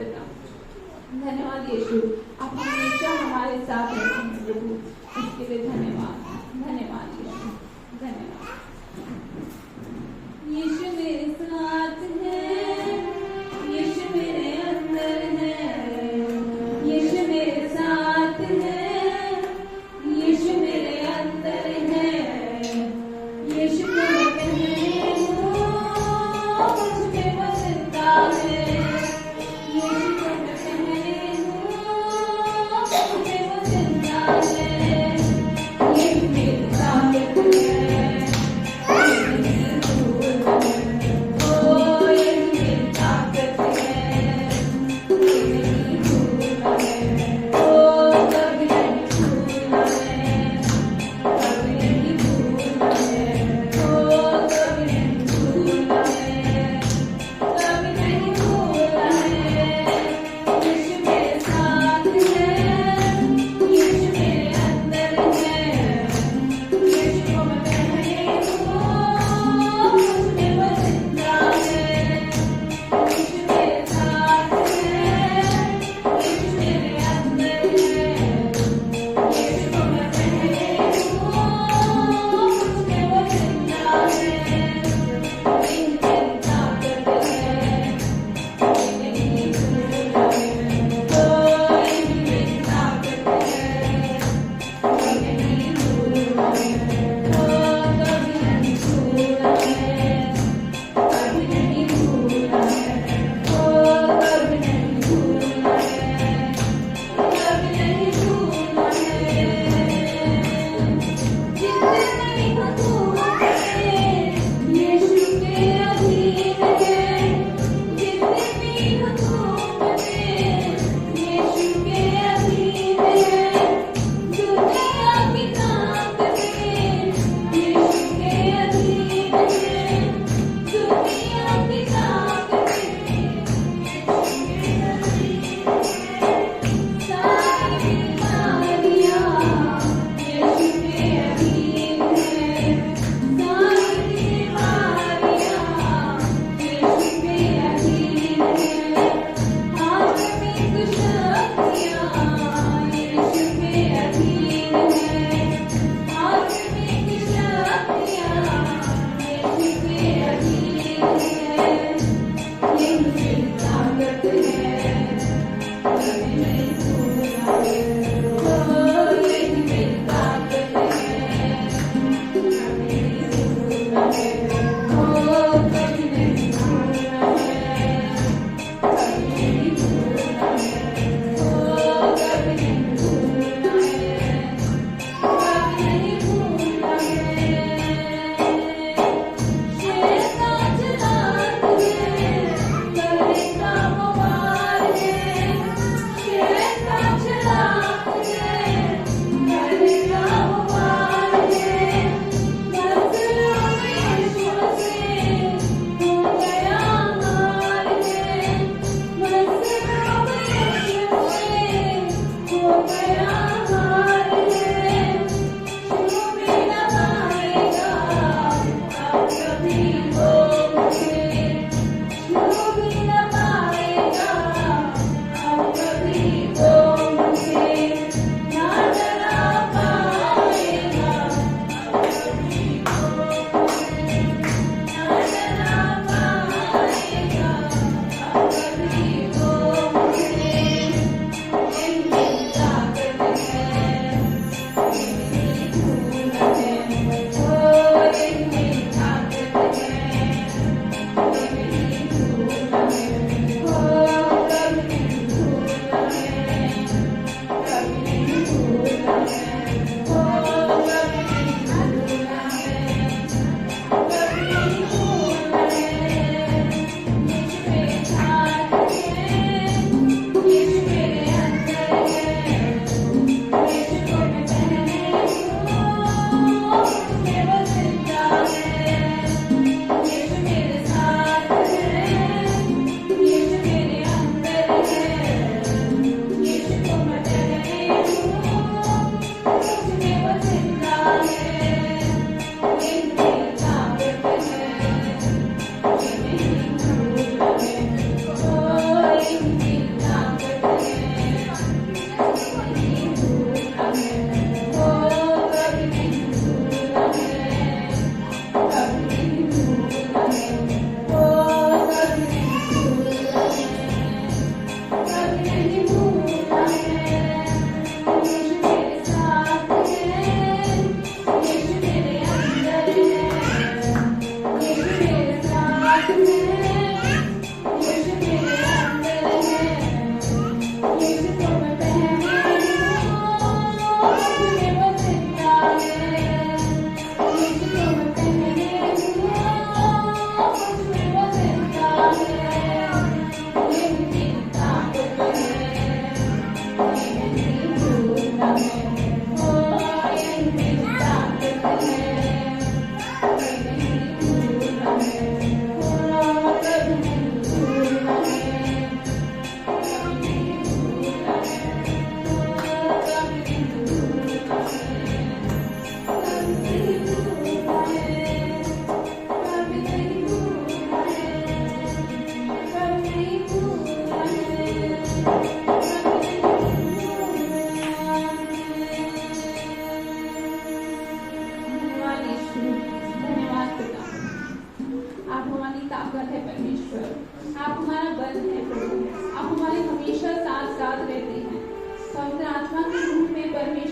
पिता। धन्यवाद यीशु, आप हमेशा हमारे साथ रहते हैं प्रभु, इसके लिए धन्यवाद। धन्यवाद यीशु, धन्यवाद। यीशु मेरे साथ है, यीशु मेरे अंदर है, यीशु मेरे साथ है, यीशु मेरे अंदर है, यीशु को मैं कहने हूँ, मुझे बसता है, यीशु को मैं कहने हूँ, मुझे बसता है, यीशु मेरे साथ है।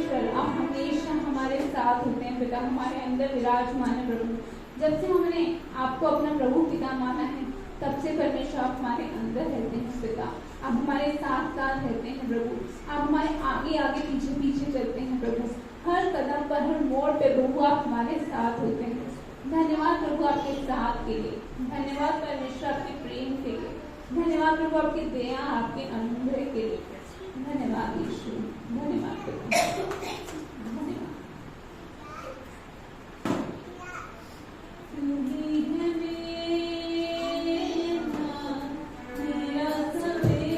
परमेश्वर आप हमेशा हमारे साथ होते हैं पिता, हमारे अंदर विराजमान है प्रभु। जब से हमने आपको अपना प्रभु पिता माना है तब से परमेश्वर आप हमारे अंदर रहते हैं पिता, आप हमारे साथ साथ रहते हैं प्रभु, आप हमारे आगे आगे पीछे पीछे चलते हैं प्रभु, हर कदम पर हर मोड़ पे प्रभु आप हमारे साथ होते हैं। धन्यवाद प्रभु आपके साथ के लिए, धन्यवाद परमेश्वर आपके प्रेम के लिए, धन्यवाद प्रभु आपकी दया आपके अनुग्रह के लिए, धन्यवाद यीशु, धन्यवाद प्रभु, धन्यवाद। तू ही है मेरा सवेरा,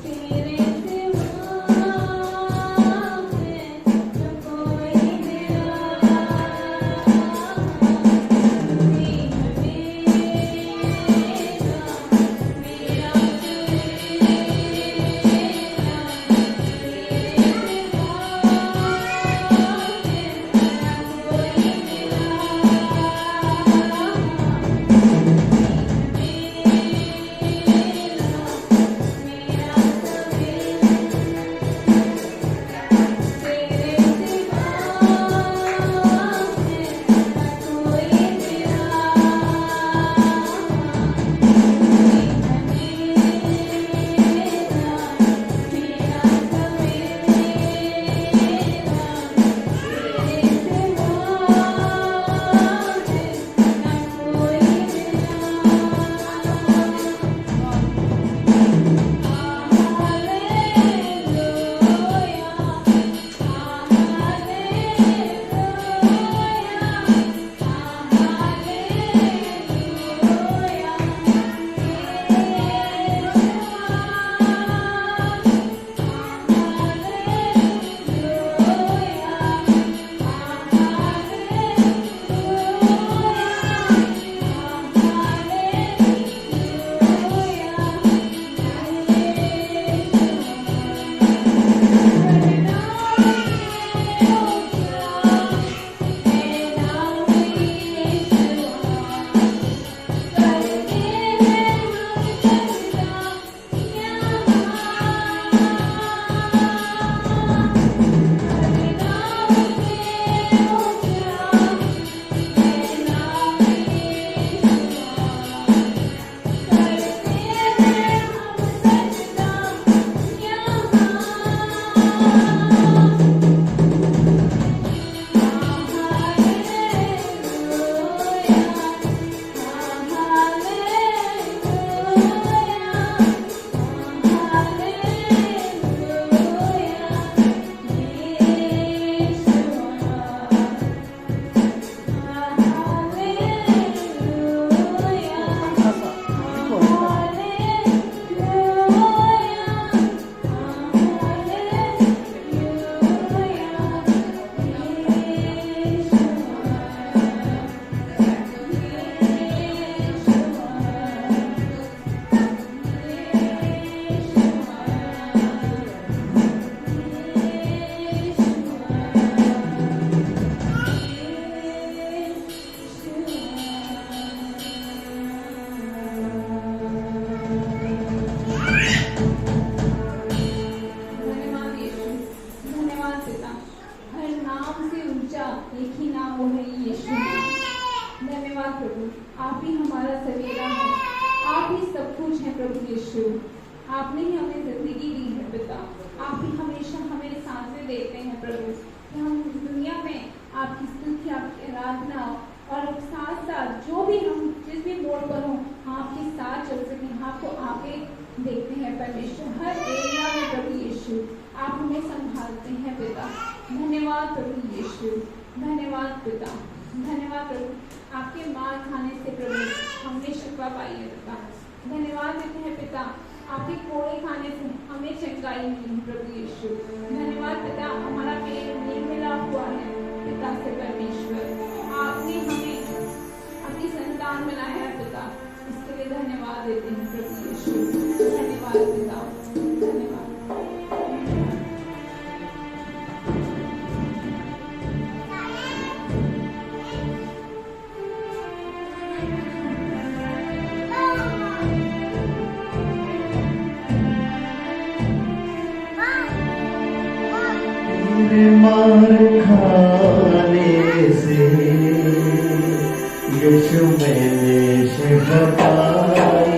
तेरे सिवा मैं न कोई मेरा, तू ही है मेरा यीशु, आपने ही हमें जिंदगी दी है पिता, आप ही हमेशा हमें सांसें देते हैं प्रभु, कि हम इस दुनिया में आपकी स्तुति, आपकी आराधना और साथ साथ जो भी हम जिस भी मोड़ पर हों आपके साथ चल सकें, आपको आगे देखते हैं परमेश्वर हर एरिया में। प्रभु यीशु आप हमें संभालते हैं पिता, धन्यवाद प्रभु यीशु, धन्यवाद पिता, धन्यवाद प्रभु, आपके मार खाने से प्रभु हमने शिकवा पाई है पिता, धन्यवाद देते हैं पिता, आपके कोड़े खाने से हमें चंगाई मिली है प्रभु यीशु, धन्यवाद पिता, हमारा पेट नहीं मिला हुआ है पिता से परमेश्वर, आपने हमें अपनी संतान बनाया है पिता, इसके लिए धन्यवाद देते हैं प्रभु यीशु, धन्यवाद पिता, धन्यवाद। Bye. मार खाने से यीशु मैंने शिफा पाई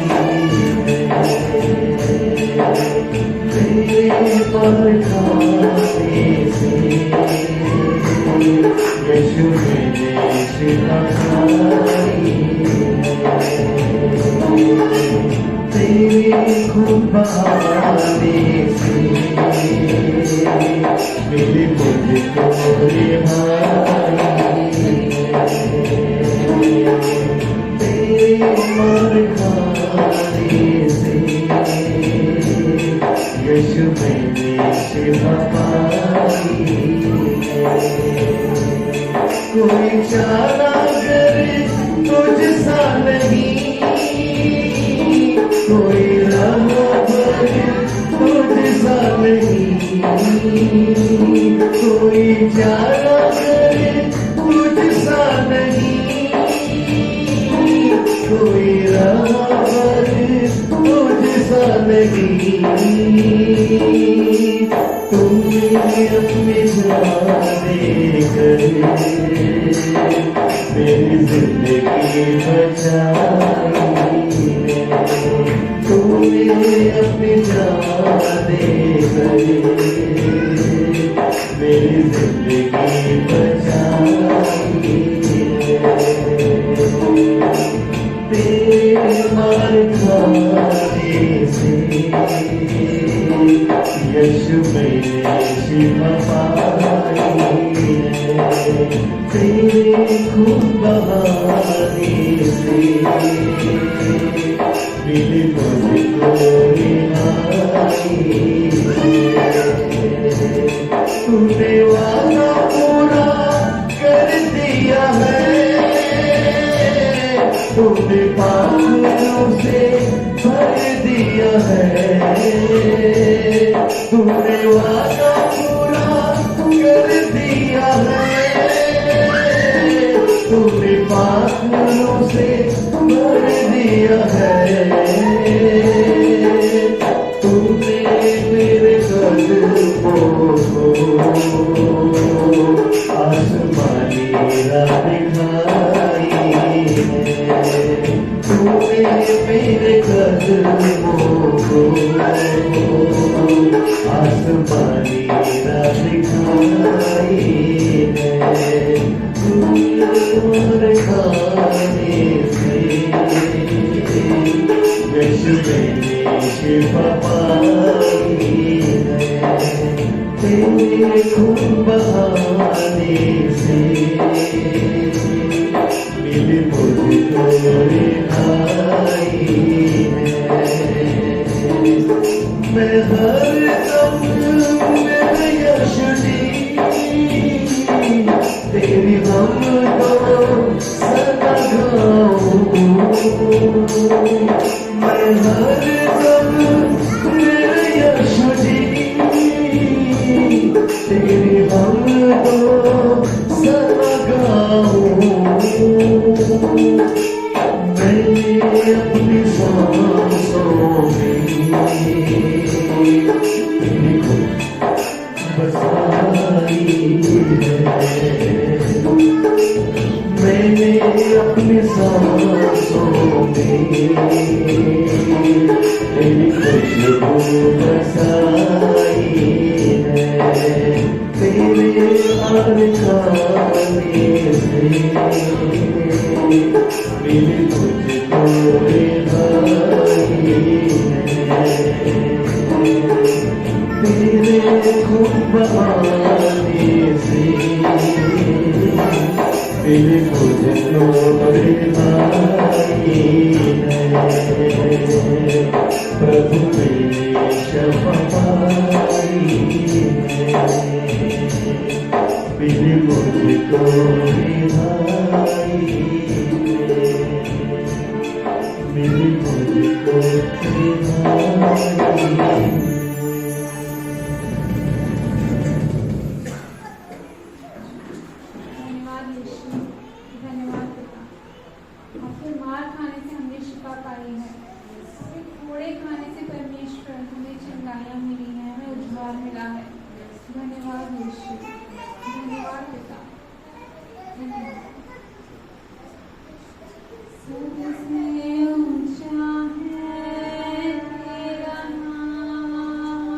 तेरे मार खाने से यीशु मैंने शिफा पाई तेरे खून बहाने से मिली मुझको रिहाई तेरे मार खाने से यीशु मैंने शिफा पाई कोई चारा करे तुझसा नहीं कोई रहमत तुझसा नहीं कोई चारा करे तुझसा नहीं कोई रहमत तुझसा नहीं तुमने अपने जाने कर मेरी जिंदगी बचाई तूने अपनी जाने कर मेरी जिंदगी बचाई तेरे मार खाने से यीशु मैंने शिफा पाई तेरे खून बहाने से मिली मुझको रिहाई तूने वादा पूरा कर दिया है तूने पापों से भर दिया है तूने वादा पूरा कर दिया है तूने पापों से भर दिया है तूने मेरे कदमों को आसमानी राह दिखाई तूने मेरे कदमों को आसमानी राह दिखाई मार खाने से यीशु मैंने शिफा पाई तेरे खून बहाने से मिली मुझको रिहाई मैं हर दम मेरे यीशु जी तेरी हम को सदा गाऊं मैं हर दम मेरे यीशु जी तेरी हम को सदा गाऊं मैंने अपनी सांसों में तेरी को बसाई है मैंने अपनी सांसों में तेरी खुशबू बसाई है तेरे मार खाने से मिली मुझको रिहाई तेरे खून बहाने से मिली मुझको रिहाई प्रभु मेरी शफा पाई मिली मुझको रिहाई मिली मुझको रिहाई धन्यवाद यीशु, धन्यवाद पिता, धन्यवाद। सबसे ऊंचा है तेरा नाम,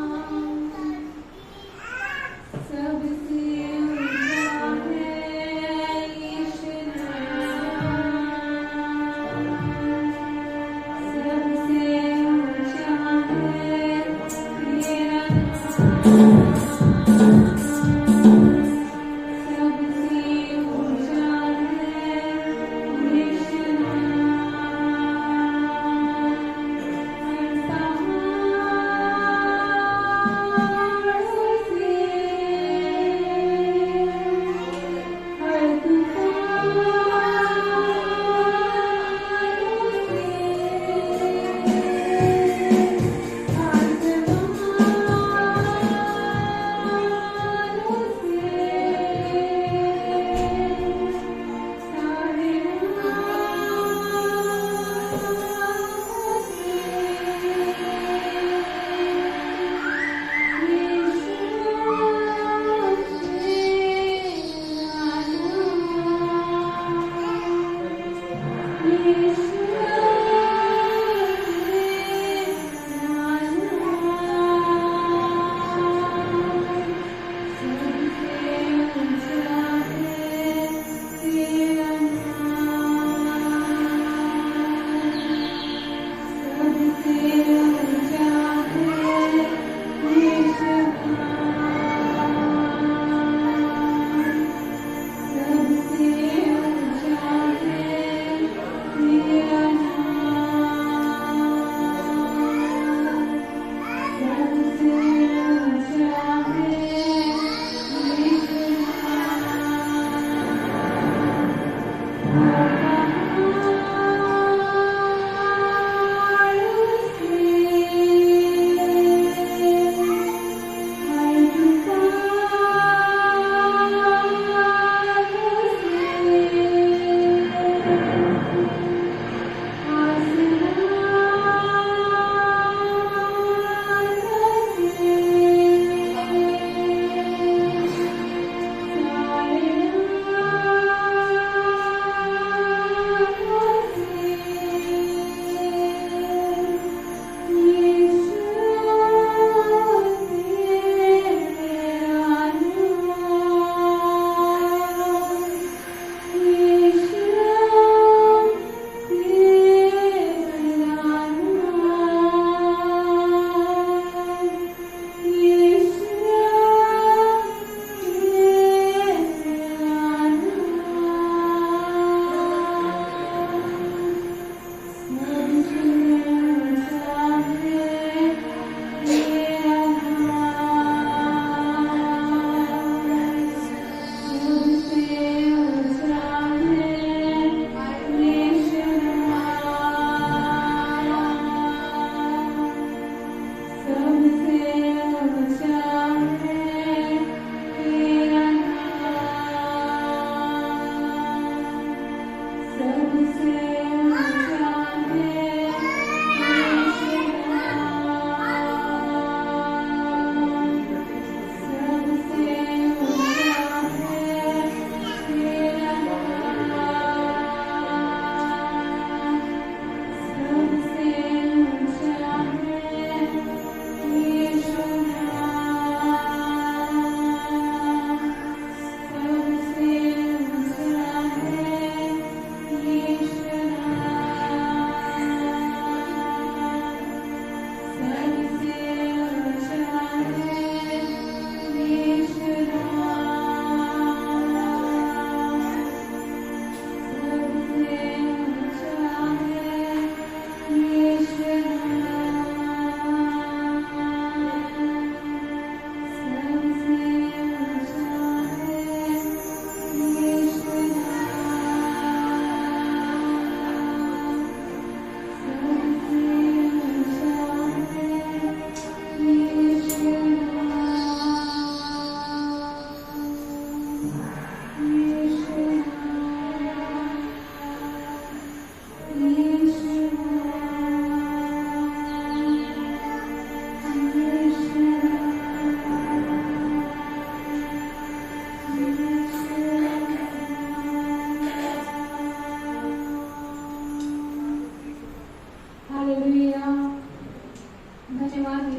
सबसे ऊंचा है यीशु नाम, सबसे ऊंचा है तेरा नाम, सबसे ऊंचा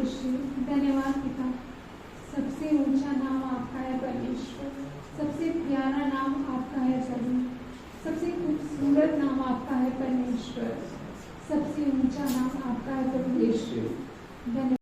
यीशु, धन्यवाद पिता। सबसे ऊंचा नाम आपका है परमेश्वर, सबसे प्यारा नाम आपका है प्रभु, सबसे खूबसूरत नाम आपका है परमेश्वर, सबसे ऊंचा नाम आपका है प्रभु यीशु। धन्यवाद।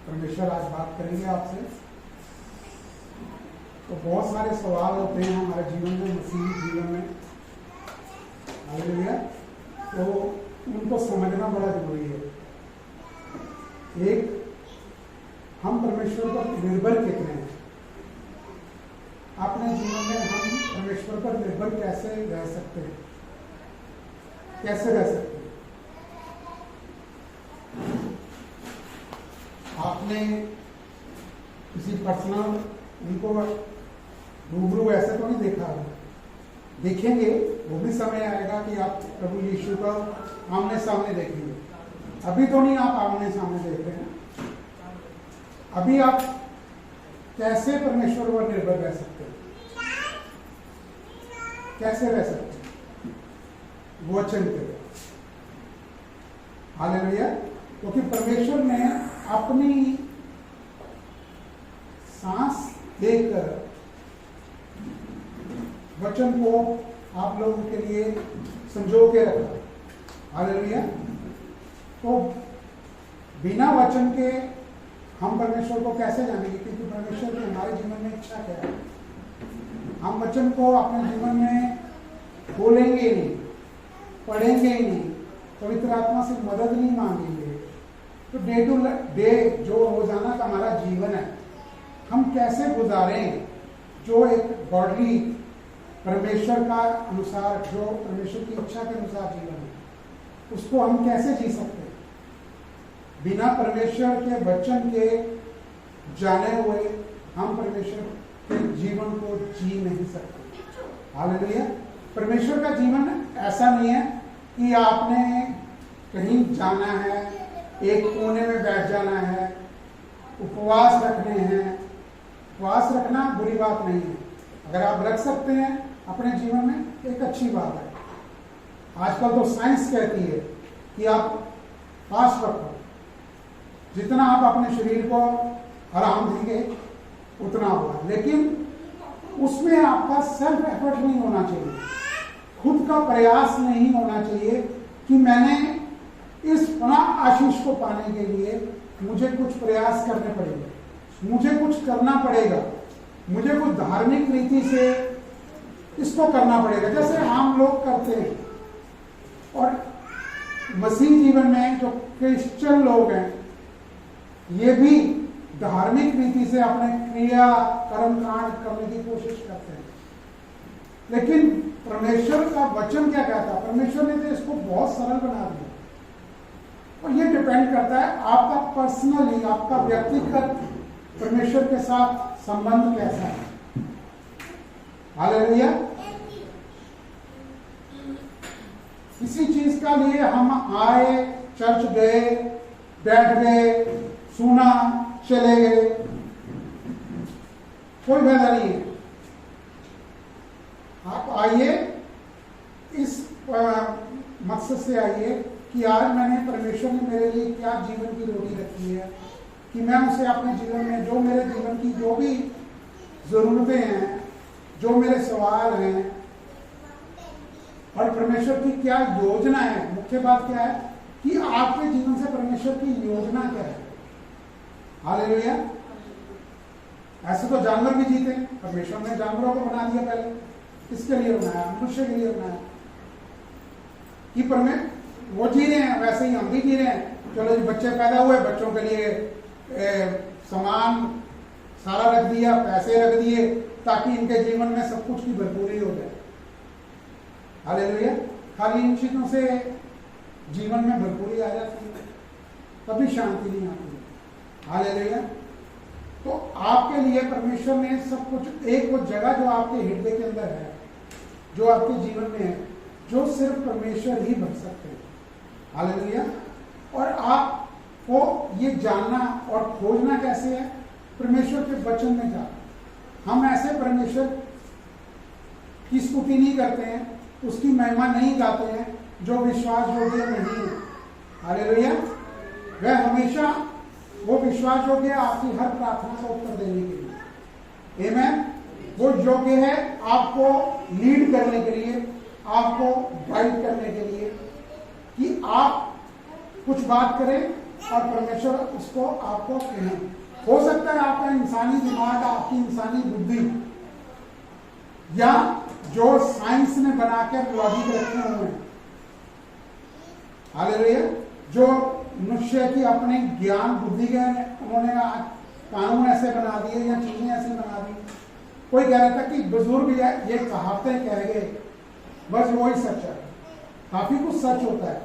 परमेश्वर आज बात करेंगे आपसे। तो बहुत सारे सवाल होते हैं हमारे जीवन में, मसीही जीवन में, हालेलुया। तो उनको समझना बड़ा जरूरी है। एक, हम परमेश्वर पर निर्भर कितने हैं। अपने जीवन में हम परमेश्वर पर निर्भर कैसे रह सकते हैं, कैसे रह सकते हैं। आपने किसी पर्सनल उनको रूबरू ऐसे तो नहीं देखा है, देखेंगे, वो भी समय आएगा कि आप प्रभु यीशु को आमने सामने देखेंगे। अभी तो नहीं आप आमने सामने देख रहे हैं। अभी आप कैसे परमेश्वर पर निर्भर रह सकते हैं? कैसे रह सकते हैं? वचन के द्वारा। हालेलुया। क्योंकि परमेश्वर ने अपनी सांस देकर वचन को आप लोगों के लिए संजो के रखा। हालेलुया। तो बिना वचन के हम परमेश्वर को कैसे जानेंगे? क्योंकि परमेश्वर की हमारे जीवन में इच्छा क्या है? हम वचन को अपने जीवन में खोलेंगे ही नहीं, पढ़ेंगे ही नहीं, पवित्र आत्मा से मदद नहीं मांगेंगे, तो डे टू डे जो रोजाना का हमारा जीवन है हम कैसे गुजारें? जो एक गॉडली परमेश्वर का अनुसार, जो परमेश्वर की इच्छा के अनुसार जीवन है, उसको हम कैसे जी सकते हैं? बिना परमेश्वर के वचन के जाने हुए हम परमेश्वर के जीवन को जी नहीं सकते। हालेलुया। परमेश्वर का जीवन ऐसा नहीं है कि आपने कहीं जाना है, एक कोने में बैठ जाना है, उपवास रखने हैं। उपवास रखना बुरी बात नहीं है, अगर आप रख सकते हैं अपने जीवन में एक अच्छी बात है। आजकल तो साइंस कहती है कि आप फास्ट रखो, जितना आप अपने शरीर को आराम देंगे उतना होगा, लेकिन उसमें आपका सेल्फ एफर्ट नहीं होना चाहिए, खुद का प्रयास नहीं होना चाहिए कि मैंने इस फला आशीष को पाने के लिए मुझे कुछ प्रयास करने पड़ेंगे, मुझे कुछ करना पड़ेगा, मुझे कुछ धार्मिक रीति से इसको करना पड़ेगा, जैसे आम लोग करते हैं। और मसीह जीवन में जो क्रिश्चियन लोग हैं ये भी धार्मिक रीति से अपने क्रिया कर्म कांड करने की कोशिश करते हैं, लेकिन परमेश्वर का वचन क्या कहता है? परमेश्वर ने तो इसको बहुत सरल बना दिया। और ये डिपेंड करता है आपका पर्सनली, आपका व्यक्तिगत परमेश्वर के साथ संबंध कैसा है। हालेलुया। किसी चीज का लिए हम आए, चर्च गए, बैठ गए, सुना, चले गए, कोई फायदा नहीं है। आप आइए इस मकसद से आइए कि आज मैंने परमेश्वर ने मेरे लिए क्या जीवन की रोटी रखी है, कि मैं उसे अपने जीवन में, जो मेरे जीवन की जो भी जरूरतें हैं, जो मेरे सवाल हैं, और परमेश्वर की क्या योजना है। मुख्य बात क्या है कि आपके जीवन से परमेश्वर की योजना क्या है। हालेलुया। ऐसे तो जानवर भी जीते, परमेश्वर ने जानवरों को बना दिया पहले, किसके लिए बनाया? मनुष्य के लिए बनाया कि वो जी रहे हैं, वैसे ही हम भी जी रहे हैं। चलो जी, बच्चे पैदा हुए, बच्चों के लिए सामान सारा रख दिया, पैसे रख दिए, ताकि इनके जीवन में सब कुछ की भरपूरी हो जाए। हालेलुया। खाली इन चीजों से जीवन में भरपूरी आ जाती है, कभी शांति नहीं आती है। हालेलुया। तो आपके लिए परमेश्वर ने सब कुछ, एक वो जगह जो आपके हृदय के अंदर है, जो आपके जीवन में है, जो सिर्फ परमेश्वर ही भर सकते हैं। हालेलुया। और आपको ये जानना और खोजना कैसे है? परमेश्वर के वचन में जाना। हम ऐसे परमेश्वर की स्तुति नहीं करते हैं, उसकी महिमा नहीं गाते हैं जो विश्वास योग्य नहीं है। हालेलुया। वह हमेशा वो विश्वास योग्य है आपकी हर प्रार्थना का उत्तर देने के लिए। आमीन। वो योग्य है आपको लीड करने के लिए, आपको गाइड करने के लिए, कि आप कुछ बात करें और परमेश्वर उसको आपको कहें। हो सकता है आपका इंसानी दिमाग, आपकी इंसानी बुद्धि, या जो साइंस ने बनाकर लॉजिक रखे हुए हैं, हालेलुया, जो मनुष्य की अपने ज्ञान बुद्धि के उन्होंने कानून ऐसे बना दिए या चीजें ऐसे बना दी। कोई कह रहा था कि बुजुर्ग ये कहावतें कह गए, बस वही सच है। काफी कुछ सच होता है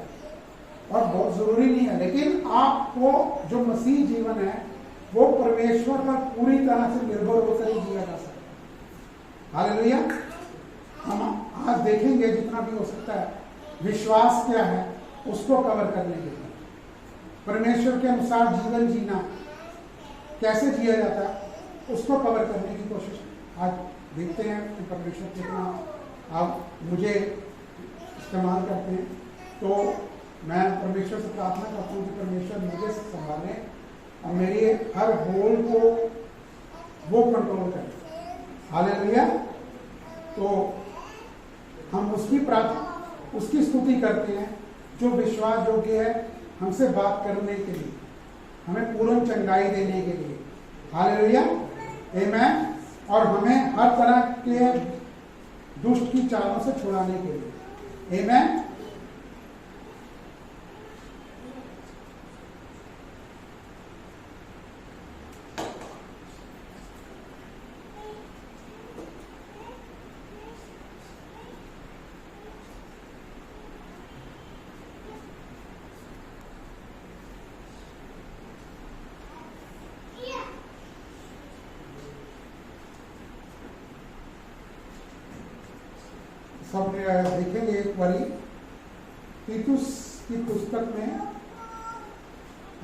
और बहुत जरूरी नहीं है, लेकिन आपको जो मसीह जीवन है वो परमेश्वर पर पूरी तरह से निर्भर होकर ही जिया जा सकता है। हालेलुया। हम आज देखेंगे जितना भी हो सकता है विश्वास क्या है उसको कवर करने के लिए, परमेश्वर के अनुसार जीवन जीना कैसे जिया जाता है उसको कवर करने की कोशिश आज देखते हैं कि परमेश्वर कितना आप मुझे इस्तेमाल करते हैं। तो मैं परमेश्वर से प्रार्थना करता हूँ कि परमेश्वर मुझे संभाले और मेरी हर बोल को वो कंट्रोल करें। हालेलुया। तो हम उसकी स्तुति करते हैं जो विश्वास योग्य है हमसे बात करने के लिए, हमें पूर्ण चंगाई देने के लिए। हालेलुया, आमीन। और हमें हर तरह के दुष्ट की चालों से छुड़ाने के लिए। आमीन। सब देखेंगे एक बारी तीतुस की पुस्तक में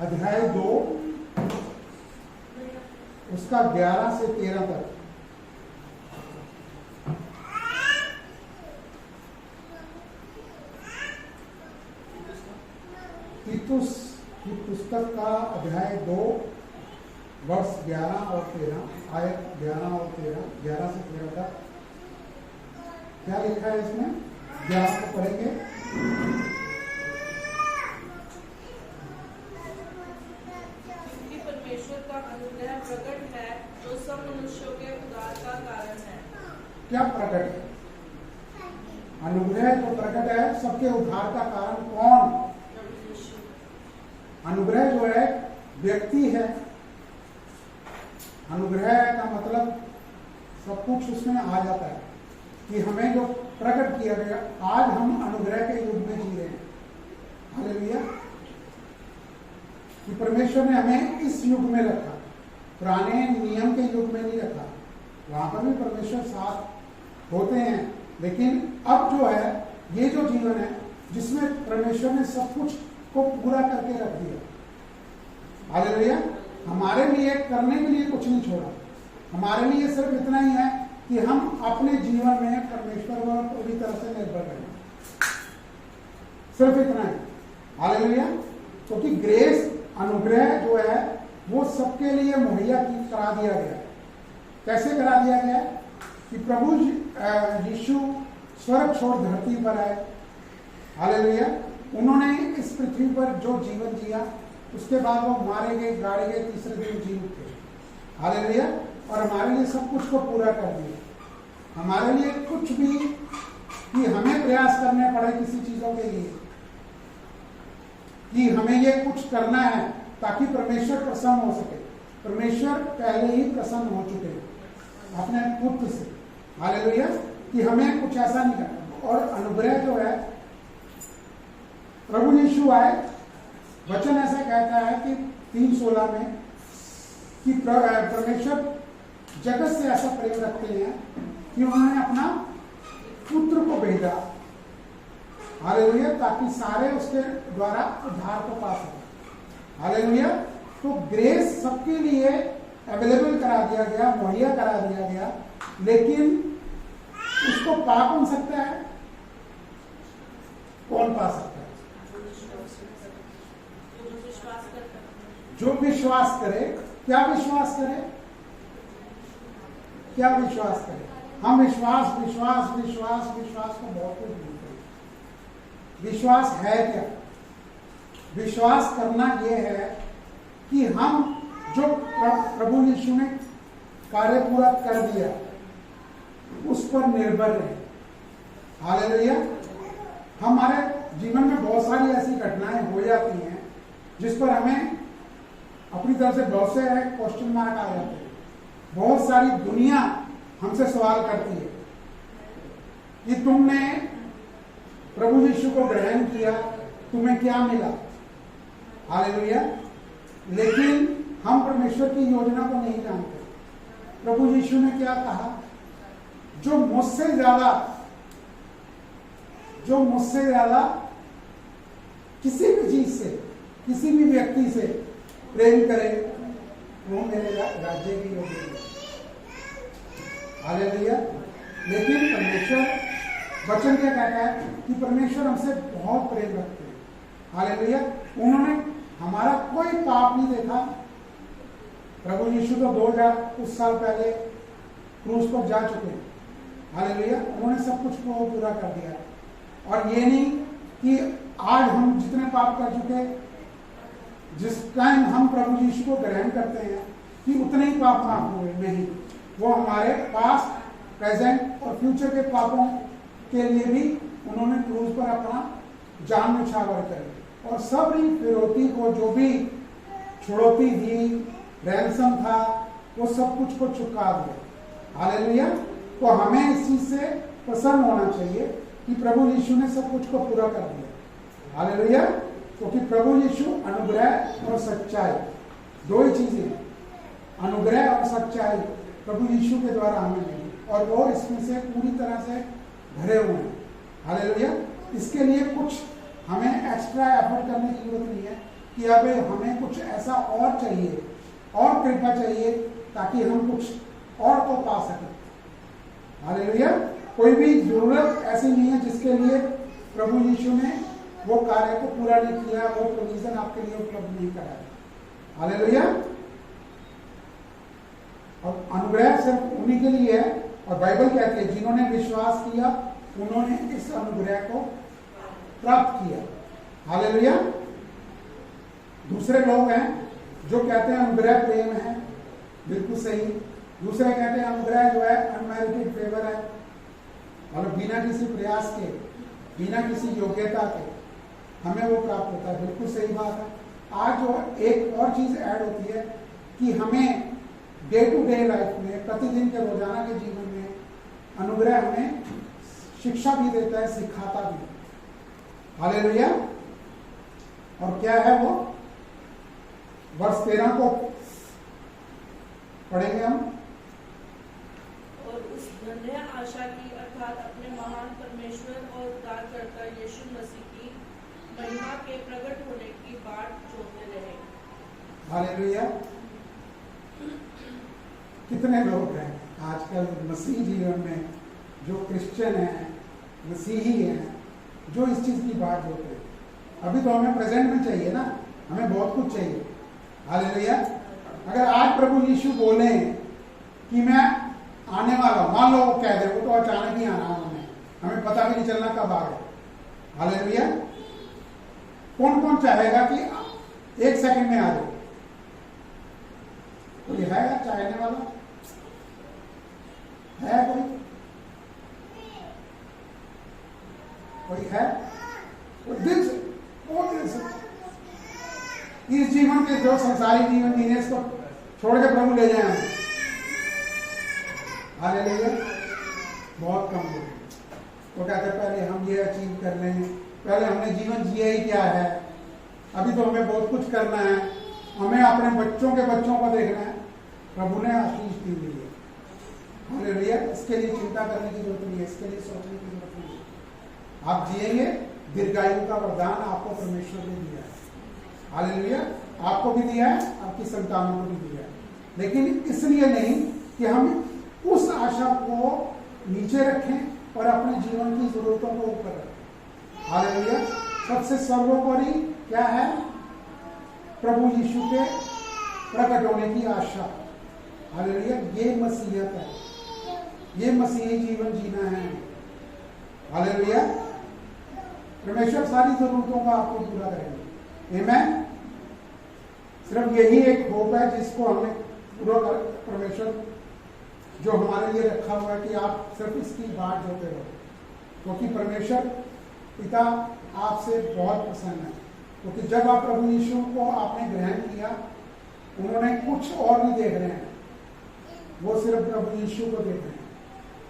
अध्याय 2 उसका 11 से 13 तक। तीतुस की पुस्तक का अध्याय 2 वर्ष 11 और 13, आयत 11 और 13, 11 से 13 तक क्या लिखा है इसमें? 11 को पढ़ेंगे। क्योंकि परमेश्वर का अनुग्रह प्रकट है जो सब मनुष्यों के उद्धार का कारण है। क्या प्रकट है? अनुग्रह जो प्रकट है सबके उद्धार का कारण कौन? अनुग्रह जो है व्यक्ति है। अनुग्रह का मतलब सब कुछ उसमें आ जाता है कि हमें जो प्रकट किया गया, आज हम अनुग्रह के युग में जी रहे हैं। हालेलुया। कि परमेश्वर ने हमें इस युग में रखा, पुराने नियम के युग में नहीं रखा। वहां पर भी परमेश्वर साथ होते हैं, लेकिन अब जो है ये जो जीवन है जिसमें परमेश्वर ने सब कुछ को पूरा करके रख दिया। हालेलुया। हमारे लिए करने के लिए कुछ नहीं छोड़ा। हमारे लिए सिर्फ इतना ही है कि हम अपने जीवन में परमेश्वर पर पूरी तरह से निर्भर रहें, सिर्फ इतना है। हालेलुया। क्योंकि ग्रेस अनुग्रह जो है वो सबके लिए मुहैया करा दिया गया। कैसे करा दिया गया? कि प्रभु यीशु स्वर्ग छोड़ धरती पर आए। हालेलुया। उन्होंने इस पृथ्वी पर जो जीवन जिया, उसके बाद वो मारे गए, गाड़े गए, तीसरे दिन जी उठे। हालेलुया। और हमारे लिए सब कुछ को पूरा कर दिया। हमारे लिए कुछ भी कि हमें प्रयास करने पड़े किसी चीजों के लिए कि हमें ये कुछ करना है ताकि परमेश्वर प्रसन्न हो सके। परमेश्वर पहले ही प्रसन्न हो चुके हैं अपने पुत्र से। हालेलुया। कि हमें कुछ ऐसा नहीं करना। और अनुग्रह जो है, प्रभु यीशु आए, वचन ऐसा कहता है कि 3:16 में कि परमेश्वर जगत से ऐसा प्रेम रखते हैं कि उन्होंने अपना पुत्र को भेजा। हालेलुया। ताकि सारे उसके द्वारा उद्धार को पा सके। हालेलुया। तो ग्रेस सबके लिए अवेलेबल करा दिया गया, मुहैया करा दिया गया, लेकिन उसको पा कौन सकता है? कौन पा सकता है? जो विश्वास करे। क्या विश्वास करे? क्या विश्वास करे? हम विश्वास विश्वास विश्वास विश्वास को बहुत कुछ बोलते हैं। विश्वास है क्या? विश्वास करना यह है कि हम जो प्रभु यीशु ने कार्य पूरा कर दिया उस पर निर्भर रहे। हालेलुया। हमारे जीवन में बहुत सारी ऐसी घटनाएं हो जाती हैं जिस पर हमें अपनी तरफ से बहुत से क्वेश्चन मार्क आ जाते हैं। बहुत सारी दुनिया हमसे सवाल करती है कि तुमने प्रभु यीशु को ग्रहण किया, तुम्हें क्या मिला? हालेलुया। लेकिन हम परमेश्वर की योजना को नहीं जानते। प्रभु यीशु ने क्या कहा? जो मुझसे ज्यादा जो मुझसे ज्यादा किसी भी चीज से, किसी भी व्यक्ति से प्रेम करे वो मेरे राज्य की योग्य है। हालेलुया। लेकिन परमेश्वर वचन क्या कहता है कि परमेश्वर हमसे बहुत प्रेम रखते हैं। हालेलुया। उन्होंने हमारा कोई पाप नहीं देखा। प्रभु यीशु तो 2000 कुछ साल पहले क्रूस पर जा चुके हैं। हालेलुया। उन्होंने सब कुछ को पूरा कर दिया। और ये नहीं कि आज हम जितने पाप कर चुके, जिस टाइम हम प्रभु यीशु को ग्रहण करते हैं कि उतने ही पाप माफ हुए, नहीं, वो हमारे पास्ट, प्रेजेंट और फ्यूचर के पापों के लिए भी उन्होंने क्रूस पर अपना जान न्यौछावर कर और सब फिरौती को, जो भी छुड़ौती थी, रैंसम था, वो सब कुछ को चुका दिया। हालेलुया। तो हमें इस चीज से प्रसन्न होना चाहिए कि प्रभु यीशु ने सब कुछ को पूरा कर दिया। हालेलुया। क्योंकि प्रभु यीशु अनुग्रह और सच्चाई, दो ही चीजें, अनुग्रह और सच्चाई प्रभु यीशु के द्वारा हमें मिली और वो इसमें से पूरी तरह से भरे हुए हैं। हालेलुया। इसके लिए कुछ हमें एक्स्ट्रा एफर्ट करने की जरूरत नहीं है कि अब हमें कुछ ऐसा और चाहिए, और कृपा चाहिए ताकि हम कुछ और को पा सकें। हालेलुया। कोई भी जरूरत ऐसी नहीं है जिसके लिए प्रभु यीशु ने वो कार्य को पूरा नहीं किया, वो प्रोविजन आपके लिए उपलब्ध नहीं कराया। हालेलुया। और अनुग्रह सिर्फ उन्हीं के लिए है और बाइबल कहती है जिन्होंने विश्वास किया उन्होंने इस अनुग्रह को प्राप्त किया। हालेलुया। दूसरे लोग हैं जो कहते हैं अनुग्रह प्रेम है, बिल्कुल सही। दूसरे कहते हैं अनुग्रह जो है अनमेरिटेड फेवर है, मतलब बिना किसी प्रयास के, बिना किसी योग्यता के हमें वो प्राप्त होता है। बिल्कुल सही बात है। आज जो एक और चीज ऐड होती है कि हमें डे टू डे लाइफ में, प्रतिदिन के रोजाना के जीवन में अनुग्रह हमें शिक्षा भी देता है, सिखाता भी। हालेलुया। और क्या है वो? वर्ष 13 को पढ़ेंगे हम। और उस धन्य आशा की अर्थात अपने महान परमेश्वर और उद्धारकर्ता यीशु मसीह की महिमा के प्रकट होने की बाट जोहते रहे। हालेलुया। कितने लोग हैं आजकल मसीह जीवन में जो क्रिश्चियन हैं, मसीही हैं, जो इस चीज की बात जोते हैं। अभी तो हमें प्रेजेंट में चाहिए ना, हमें बहुत कुछ चाहिए। हालेलुया। अगर आज प्रभु यीशु बोले कि मैं आने वाला हूं, मान लो वो कह दे, वो तो अचानक ही आना है, हमें पता भी नहीं चलना कब आ गए। हालेलुया। कौन कौन चाहेगा कि 1 सेकंड में आ जाए? कोई है चाहने वाला? है कोई है? दिल से, वो दिल से इस जीवन के जो संसारिक जीवन जीने इसको छोड़ के प्रभु ले जाए। हालेलुया। बहुत कम लोग वो कहते पहले हम ये अचीव कर लेंगे, पहले हमने जीवन जिया ही क्या है, अभी तो हमें बहुत कुछ करना है, हमें अपने बच्चों के बच्चों को देखना है। प्रभु ने आशीष दी हुई है। हालेलुया। इसके लिए चिंता करने की जरूरत नहीं है, इसके लिए सोचने की जरूरत नहीं है। आप जिएंगे, दीर्घायु का वरदान आपको परमेश्वर ने दिया है। हालेलुया। आपको भी दिया है, आपकी संतानों को भी दिया है, लेकिन इसलिए नहीं कि हम उस आशा को नीचे रखें और अपने जीवन की जरूरतों को ऊपर रखें। हालेलुया। सबसे सर्वोपरि क्या है? प्रभु यीशु के प्रकट होने की आशा। हालेलुया। ये मसीहत है, ये मसीही जीवन जीना है। हालेलुया। परमेश्वर सारी जरूरतों का आपको पूरा करेंगे। आमीन। सिर्फ यही एक होप है जिसको हमें पूरा कर, परमेश्वर जो हमारे लिए रखा हुआ है कि आप सिर्फ इसकी बाट जोते रहो, क्योंकि परमेश्वर पिता आपसे बहुत प्रसन्न है। क्योंकि जब आप प्रभु यीशु को आपने ग्रहण किया, उन्होंने कुछ और नहीं देख रहे हैं, वो सिर्फ प्रभु यीशु को देख रहे हैं।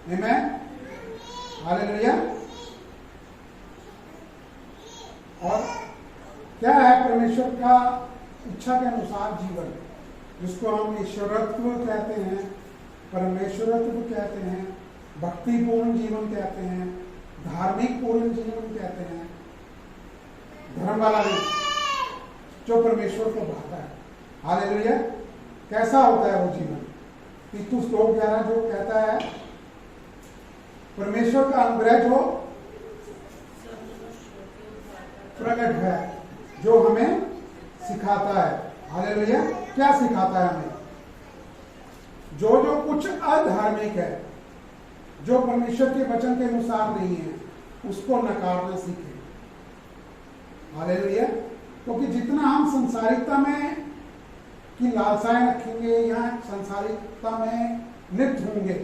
आमीन। हालेलुया। और क्या है परमेश्वर का इच्छा के अनुसार जीवन, जिसको हम ईश्वरत्व कहते हैं, परमेश्वरत्व कहते हैं, भक्तिपूर्ण जीवन कहते हैं, धार्मिक पूर्ण जीवन कहते हैं, धर्म वाला नहीं, जो परमेश्वर को भाता है। हालेलुया। कैसा होता है वो जीवन? तीतुस 2:11 जो कहता है परमेश्वर का अनुग्रह जो प्रकट है, जो हमें सिखाता है। हालेलुया। क्या सिखाता है हमें? जो कुछ अधार्मिक है, जो परमेश्वर के वचन के अनुसार नहीं है, उसको नकारना सीखें। हालेलुया। क्योंकि जितना हम संसारिकता में की लालसाएं रखेंगे या संसारिकता में लिप्त होंगे,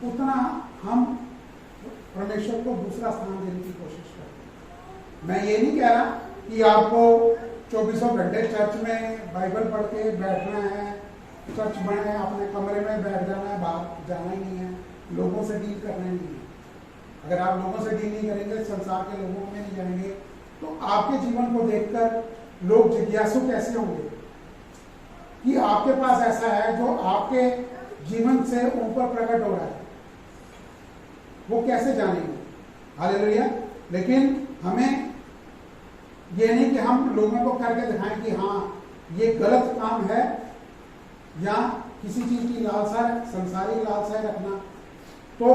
उतना हम परमेश्वर को दूसरा स्थान देने की कोशिश करते हैं। मैं ये नहीं कह रहा कि आपको 24 घंटे चर्च में बाइबल पढ़ के बैठना है, चर्च बने अपने कमरे में बैठ जाना है, बाहर जाना ही नहीं है, लोगों से डील करना ही नहीं है। अगर आप लोगों से डील नहीं करेंगे, संसार के लोगों में नहीं जाएंगे, तो आपके जीवन को देखकर लोग जिज्ञासु कैसे होंगे कि आपके पास ऐसा है जो आपके जीवन से ऊपर प्रकट हो रहा है, वो कैसे जानेंगे? हालेलुया। लेकिन हमें ये नहीं कि हम लोगों को करके दिखाएं कि हाँ ये गलत काम है, या किसी चीज की लालसा, संसारी लालसा रखना तो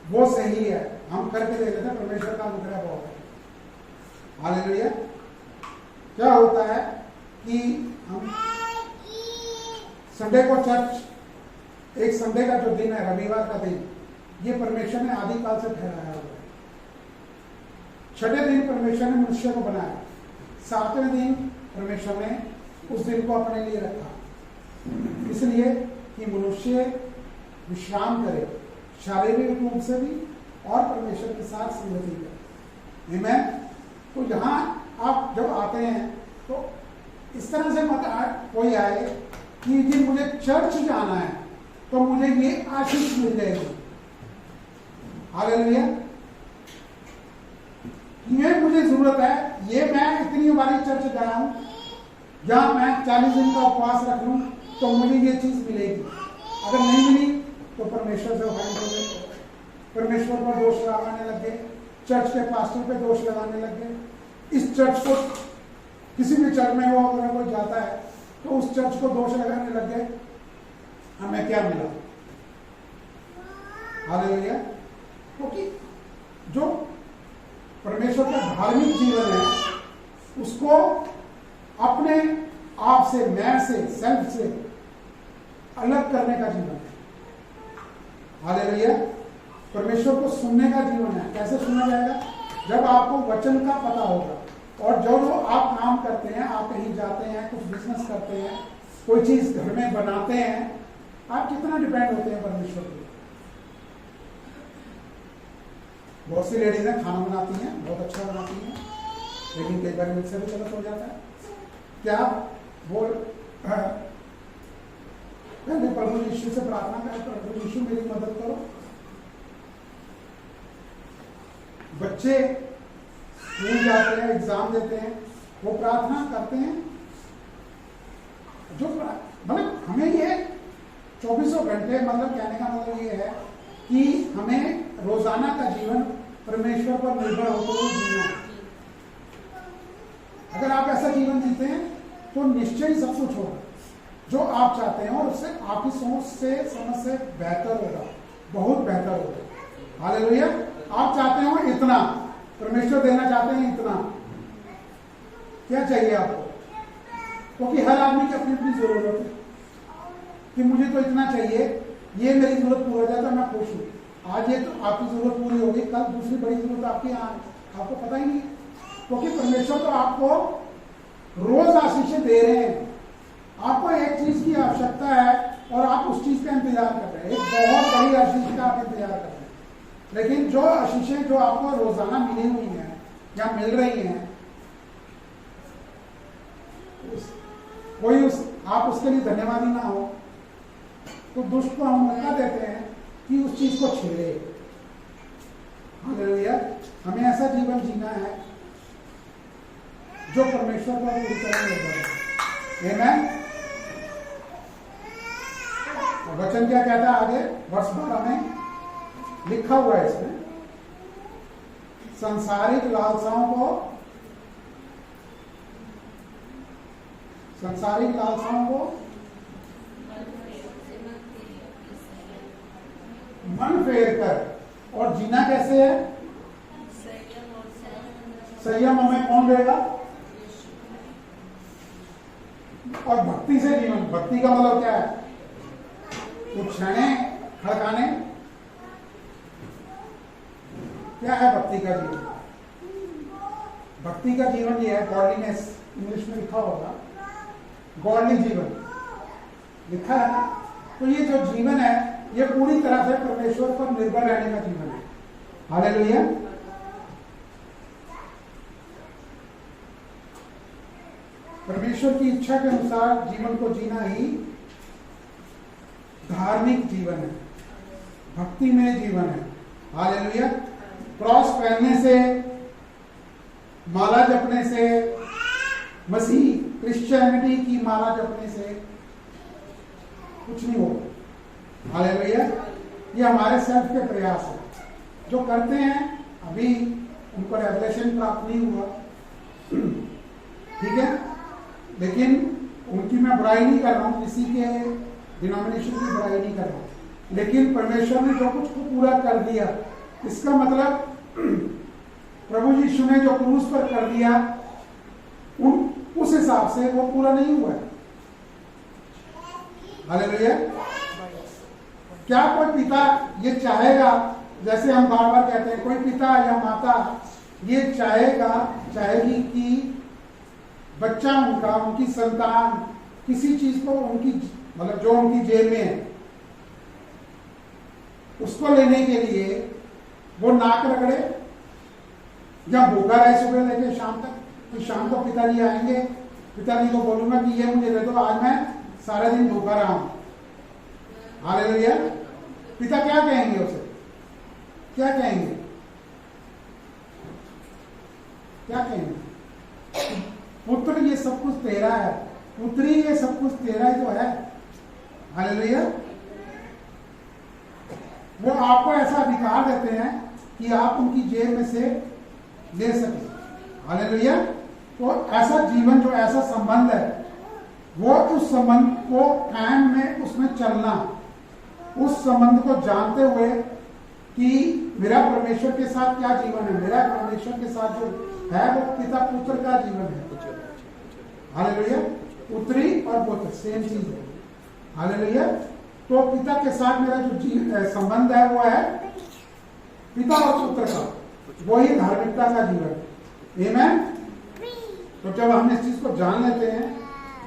वो सही है, हम करके देख लेते हैं, परमेश्वर का अनुग्रह बहुत है। हालेलुया। क्या होता है कि हम संडे को चर्च, एक संडे का जो दिन है, रविवार का दिन, ये परमेश्वर ने आदिकाल से ठहराया हुआ है। 6ठे दिन परमेश्वर ने मनुष्य को बनाया, 7वें दिन परमेश्वर ने उस दिन को अपने लिए रखा, इसलिए कि मनुष्य विश्राम करे, शारीरिक रूप से भी और परमेश्वर के साथ संगति करे। आमीन। तो यहाँ आप जब आते हैं तो इस तरह से मत कोई आए कि जी मुझे चर्च जाना है तो मुझे ये आशीष मिल जाएगी। हालेलुया। ये मुझे जरूरत है, ये मैं इतनी बारी चर्च गया हूं, या मैं 40 दिन का उपवास रख लूं तो मुझे ये चीज मिलेगी। अगर नहीं मिली तो परमेश्वर से उठाने लगे, परमेश्वर पर दोष लगाने लगे, चर्च के पास्टर पे दोष लगाने लगे। इस चर्च को, किसी भी चर्च में वो अगर कोई जाता है तो उस चर्च को दोष लगाने लग गए, हमें क्या मिला? हालेलुया। क्योंकि जो परमेश्वर का धार्मिक जीवन है उसको अपने आप से, मैं से, सेल्फ से अलग करने का जीवन है। हालेलुया। परमेश्वर को सुनने का जीवन है। कैसे सुना जाएगा? जब आपको वचन का पता होगा, और जो आप काम करते हैं, आप कहीं जाते हैं, कुछ बिजनेस करते हैं, कोई चीज घर में बनाते हैं, आप कितना डिपेंड होते हैं परमेश्वर पे। बहुत सी लेडीज हैं, खाना बनाती हैं, बहुत अच्छा बनाती हैं, लेकिन कई बार मिलसे भी गलत हो जाता है। क्या वो पहले प्रभु यीशु से प्रार्थना करें, प्रभु यीशु मेरी मदद करो। बच्चे स्कूल जाते हैं, एग्जाम देते हैं, वो प्रार्थना करते हैं। जो मतलब हमें ये 24 घंटे, मतलब कहने का मतलब ये है कि हमें रोजाना का जीवन परमेश्वर पर निर्भर होकर जीना। अगर आप ऐसा जीवन जीते हैं तो निश्चय ही सब कुछ होगा जो आप चाहते हैं, और उससे आपकी सोच से, समझ से बेहतर होगा, बहुत बेहतर होगा। हालेलुया। आप चाहते हो इतना, परमेश्वर देना चाहते हैं इतना, क्या चाहिए आपको? क्योंकि हर आदमी की अपनी अपनी जरूरत है कि मुझे तो इतना चाहिए, ये मेरी जरूरत पूरा हो जाता है, मैं खुश हूं। आज ये तो आपकी जरूरत पूरी होगी, कल दूसरी बड़ी जरूरत आपकी आपको पता ही नहीं, क्योंकि परमेश्वर तो आपको रोज आशीषें दे रहे हैं। आपको एक चीज की आवश्यकता है और आप उस चीज का इंतजार कर रहे हैं, एक बहुत बड़ी आशीष का आप इंतजार कर रहे हैं। लेकिन जो आशीषें जो आपको रोजाना मिली हुई हैं या मिल रही हैं, आप उसके लिए धन्यवादी ना हो तो दुष्ट को हम मौका देते हैं कि उस चीज को छेड़े। हालेलुया। हमें ऐसा जीवन जीना है जो परमेश्वर पर पूरी तरह निर्भर है। आमीन। वचन क्या कहता है आगे? वर्ष 12 में लिखा हुआ है इसमें, संसारिक लालसाओं को मन फेर कर। और जीना कैसे है? संयम हमें कौन देगा? और भक्ति से जीवन। भक्ति का मतलब क्या है? कुछ क्षणें खड़काने। क्या है भक्ति का जीवन? भक्ति का जीवन ये है, गॉडलीनेस, इंग्लिश में लिखा होगा गॉडली जीवन, लिखा है ना। तो ये जो जीवन है ये पूरी तरह से परमेश्वर पर निर्भर रहने का जीवन है। हालेलुया। परमेश्वर की इच्छा के अनुसार जीवन को जीना ही धार्मिक जीवन है, भक्ति में जीवन है। हालेलुया। क्रॉस पहनने से, माला जपने से, मसीह क्रिश्चियनिटी की माला जपने से कुछ नहीं होगा। हालेलुया। ये हमारे सेल्फ के प्रयास है जो करते हैं, अभी उनको रेवलेशन प्राप्त नहीं हुआ, ठीक है, लेकिन उनकी मैं बुराई नहीं कर रहा हूं, किसी के डिनोमिनेशन की बुराई नहीं कर रहा हूं, लेकिन परमेश्वर ने जो कुछ को पूरा कर दिया, इसका मतलब प्रभु यीशु ने जो क्रूस पर कर दिया उस हिसाब से वो पूरा नहीं हुआ है। हालेलुया। क्या कोई पिता ये चाहेगा, जैसे हम बार बार कहते हैं, कोई पिता या माता ये चाहेगी कि बच्चा उनका, उनकी संतान किसी चीज को, उनकी मतलब जो उनकी जेब में है उसको लेने के लिए वो नाक रगड़े या भूखा रहे सुबह लेके शाम तक? तो शाम को पिताजी आएंगे, पिताजी को बोलूंगा कि ये मुझे दे दो, आज मैं सारा दिन भूखा रहा हूं। हालेलुया। पिता क्या कहेंगे उसे? क्या कहेंगे? क्या कहेंगे? पुत्र ये सब कुछ तेरा है, पुत्री ये सब कुछ तेरा ही तो है। हालेलुया। वो आपको ऐसा अधिकार देते हैं कि आप उनकी जेब में से ले सकें। हालेलुया। तो ऐसा जीवन, जो ऐसा संबंध है, वो उस संबंध को कायम में उसमें चलना, उस संबंध को जानते हुए कि मेरा परमेश्वर के साथ क्या जीवन है, मेरा परमेश्वर के साथ जो है वो पिता पुत्र का जीवन है। हालेलुया। पुत्री और पुत्र सेम चीज है। हालेलुया। तो पिता के साथ मेरा जो संबंध है वो है पिता और पुत्र का, वही धार्मिकता का जीवन। आमीन। तो जब हम इस चीज को जान लेते हैं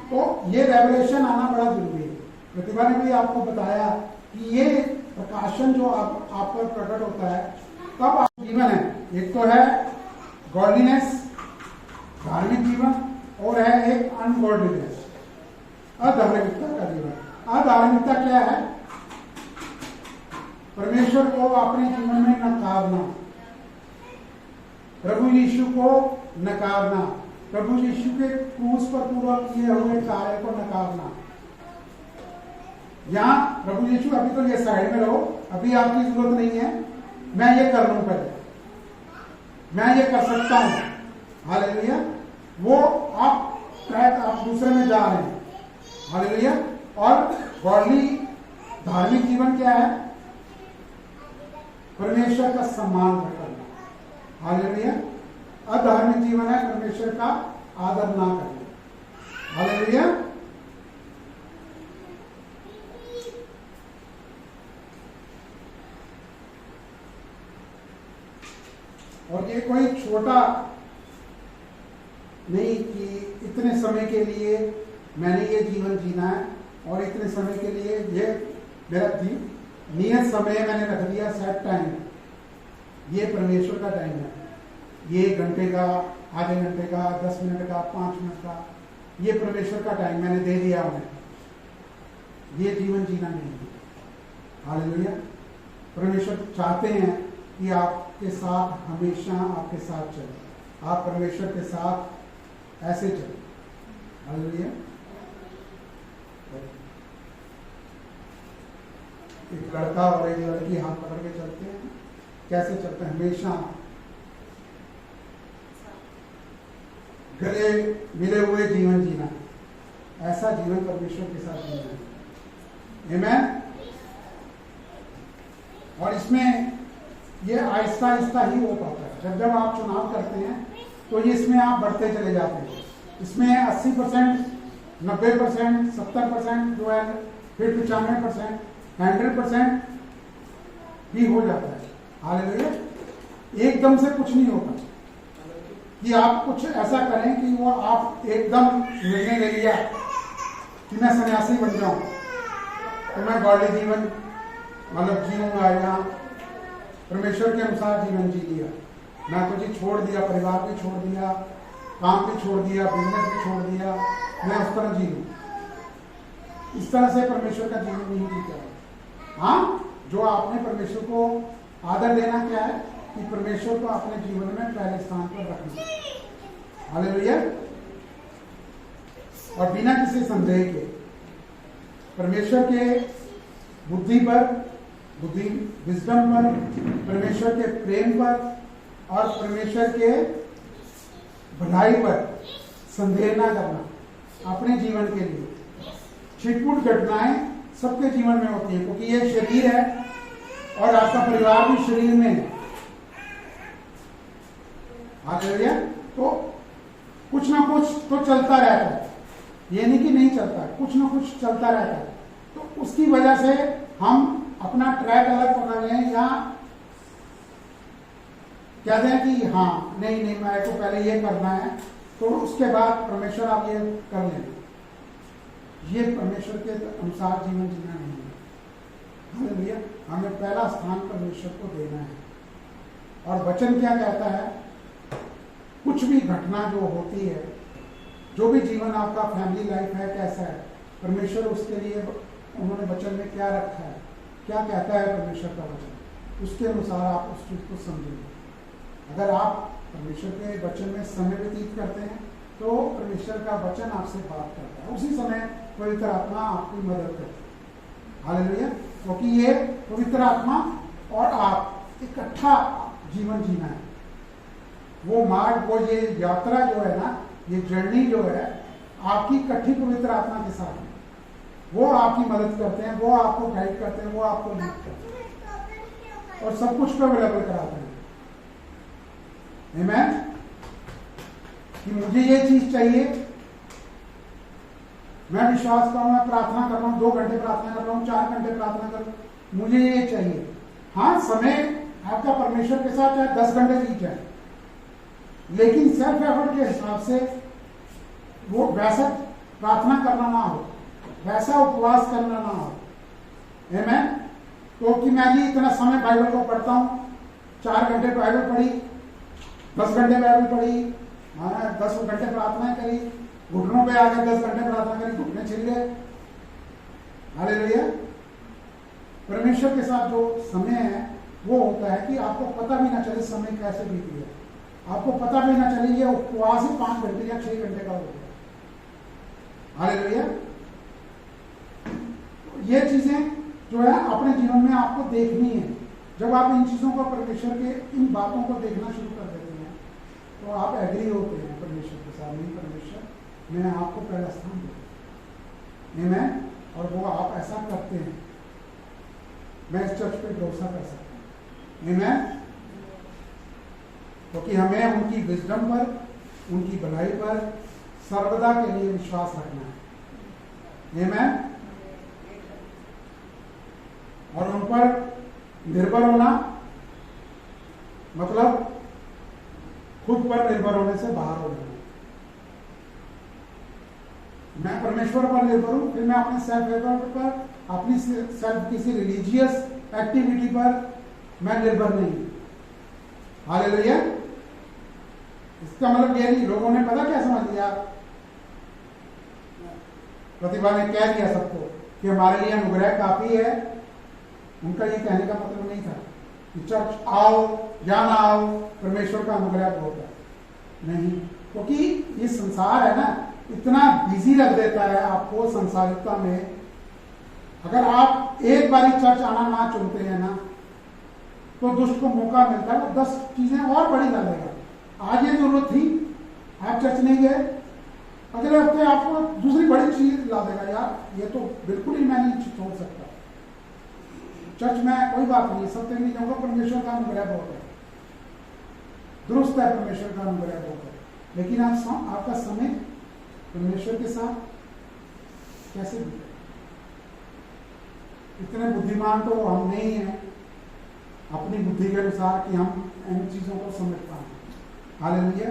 तो ये रेवलेशन आना बड़ा जरूरी है। प्रतिभा ने भी आपको बताया कि ये प्रकाशन जो आप पर प्रकट होता है तब आप जीवन है। एक तो है गॉडलीनेस, धार्मिक जीवन, और है एक अनगॉडलीनेस, अधार्मिकता का जीवन। अधार्मिकता क्या है? परमेश्वर को अपने जीवन में नकारना, प्रभु यीशु को नकारना, प्रभु यीशु के क्रूस पर पूरा किए हुए कार्य को नकारना। यहां प्रभु यीशु, अभी तो ये साइड में रहो, अभी आपकी जरूरत नहीं है, मैं ये कर लूं, पहले मैं ये कर सकता हूं। हालेलुया। वो आप दूसरे में जा रहे हैं। हालेलुया। और गॉडली धार्मिक जीवन क्या है? परमेश्वर का सम्मान करना। हालेलुया। अधार्मिक जीवन है परमेश्वर का आदर ना करना। हालेलुया। और ये कोई छोटा नहीं कि इतने समय के लिए मैंने ये जीवन जीना है और इतने समय के लिए ये मेरा नियत समय मैंने रख दिया, सेट टाइम। ये परमेश्वर का टाइम है, ये 1 घंटे का, आधे घंटे का, 10 मिनट का, 5 मिनट का, ये परमेश्वर का टाइम मैंने दे दिया उन्हें। ये जीवन जीना नहीं है। हालेलुया। परमेश्वर चाहते हैं कि आपके साथ हमेशा आपके साथ चले, आप परमेश्वर के साथ ऐसे चले। हालेलुया। एक लड़का और एक लड़की हाथ पकड़ के चलते हैं, कैसे चलते हैं? हमेशा गले मिले हुए जीवन जीना, ऐसा जीवन परमेश्वर के साथ जीना है। आमीन। और इसमें ये आहिस्ता आहिस्ता ही हो पाता है। जब जब आप चुनाव करते हैं तो ये इसमें आप बढ़ते चले जाते हैं। इसमें 80%, 90%, 70% जो है, फिर 95%, 100% भी हो जाता है। हालेलुया। एकदम से कुछ नहीं होता कि आप कुछ ऐसा करें कि वो आप एकदम निर्णय ले लिया कि मैं सन्यासी बन जाऊं तो मैं गॉडली जीवन मतलब जीऊंगा, या परमेश्वर के अनुसार जीवन जी लिया, मैं तो जी छोड़ दिया, परिवार भी छोड़ दिया, काम भी छोड़ दिया, बिजनेस भी छोड़ दिया, मैं उस तरह जी लूं। इस तरह से परमेश्वर का जीवन नहीं जीता है। हाँ, जो आपने परमेश्वर को आदर देना क्या है कि परमेश्वर को अपने जीवन में पहले स्थान पर रखना। हालेलुया। और बिना किसी संदेह के परमेश्वर के बुद्धि पर, विजडम पर, परमेश्वर के प्रेम पर और परमेश्वर के भलाई पर संदेह ना करना अपने जीवन के लिए। छिटपुट घटनाएं सबके जीवन में होती है, क्योंकि ये शरीर है और आपका परिवार भी शरीर में है। हालेलुया। तो कुछ ना कुछ तो चलता रहता है, ये नहीं कि नहीं चलता है, कुछ ना कुछ चलता रहता है। तो उसकी वजह से हम अपना ट्रैक अलग पकड़ लें या कहते हैं कि हाँ नहीं मैं को पहले ये करना है तो उसके बाद परमेश्वर आप ये कर लें। ये परमेश्वर के अनुसार जीवन जीना नहीं है। हालेलुया। हमें पहला स्थान परमेश्वर को देना है। और वचन क्या कहता है, कुछ भी घटना जो होती है, जो भी जीवन आपका फैमिली लाइफ है कैसा है, परमेश्वर उसके लिए उन्होंने वचन में क्या रखा है, क्या कहता है परमेश्वर का वचन, उसके अनुसार आप उस चीज को समझेंगे। अगर आप परमेश्वर के वचन में समय व्यतीत करते हैं तो परमेश्वर का वचन आपसे बात करता है, उसी समय पवित्र आत्मा आपकी मदद करती है। हालेलुया। क्योंकि ये पवित्र आत्मा और आप इकट्ठा जीवन जीना है। वो मार्ग, वो ये यात्रा जो है ना, ये जर्नी जो है आपकी इकट्ठी पवित्र आत्मा के साथ है। वो आपकी मदद करते हैं, वो आपको गाइड करते हैं, वो आपको लीड करते हैं और सब कुछ को अवेलेबल कराते हैं। आमीन। कि मुझे ये चीज चाहिए, मैं विश्वास कर रहा हूं, मैं प्रार्थना कर रहा हूं, 2 घंटे प्रार्थना कर रहा हूं, 4 घंटे प्रार्थना कर रहा हूं, मुझे ये चाहिए। हाँ, समय आपका परमेश्वर के साथ चाहे 10 घंटे की जाए, लेकिन सेल्फ एफर्ट के हिसाब से वो वैसा प्रार्थना करना ना हो, वैसा उपवास करना ना हो। आमीन। तो कि मैं भी इतना समय बाइबल को पढ़ता हूं, 4 घंटे बाइबल पढ़ी, 10 घंटे बाइबल पढ़ी, 10 घंटे प्रार्थना करी, घुटनों पे आकर 10 घंटे प्रार्थना करी, घुटने छिल गए। हालेलुया। परमेश्वर के साथ जो समय है वो होता है कि आपको पता भी ना चले समय कैसे बीत गया, आपको पता भी ना चले ये उपवास ही 5 घंटे या 6 घंटे का हो गया। हालेलुया। ये चीजें जो है अपने जीवन में आपको देखनी है। जब आप इन चीजों को, परमेश्वर के इन बातों को देखना शुरू कर देते हैं तो आप एग्री होते हैं परमेश्वर के साथ, नहीं परमेश्वर मैं आपको पहला स्थान दूं। आमीन। और वो आप ऐसा करते हैं, मैं इस चर्च पे भरोसा कर सकता हूं। आमीन। क्योंकि हमें उनकी विजडम पर, उनकी भलाई पर सर्वदा के लिए विश्वास रखना है। आमीन। और उन पर निर्भर होना मतलब खुद पर निर्भर होने से बाहर हो जाना। मैं परमेश्वर पर निर्भर हूं, फिर मैं अपने सेल्फ एफर्ट पर, अपनी सेल्फ किसी रिलीजियस एक्टिविटी पर मैं निर्भर नहीं। हालेलुया। इसका मतलब यह नहीं, लोगों ने पता क्या समझ लिया, प्रतिभा ने कह दिया सबको कि हमारे लिए अनुग्रह काफी है। उनका ये कहने का मतलब नहीं था कि चर्च आओ या ना आओ, परमेश्वर का अनुग्रह बहुत है। नहीं, क्योंकि ये संसार है ना, इतना बिजी रख देता है आपको संसारिकता में। अगर आप एक बारी चर्च आना ना चुनते हैं ना, तो दुष्ट को मौका मिलता है, वो 10 चीजें और बड़ी डालेगा। आज ये जरूरत थी, आप चर्च नहीं गए, अगले हफ्ते आपको दूसरी बड़ी चीज ला देगा, यार ये तो बिल्कुल ही मैं नहीं छोड़ सकता, चर्च में कोई बात नहीं, सत्य नहीं जाऊंगा, परमेश्वर का अनुग्रह बहुत है, दुरुस्त है, परमेश्वर का अनुग्रह बहुत है। लेकिन आपका समय परमेश्वर के साथ कैसे बीते? इतने बुद्धिमान तो हम नहीं हैं अपनी बुद्धि के अनुसार कि हम इन चीजों को समझ पाए। हालेलुया।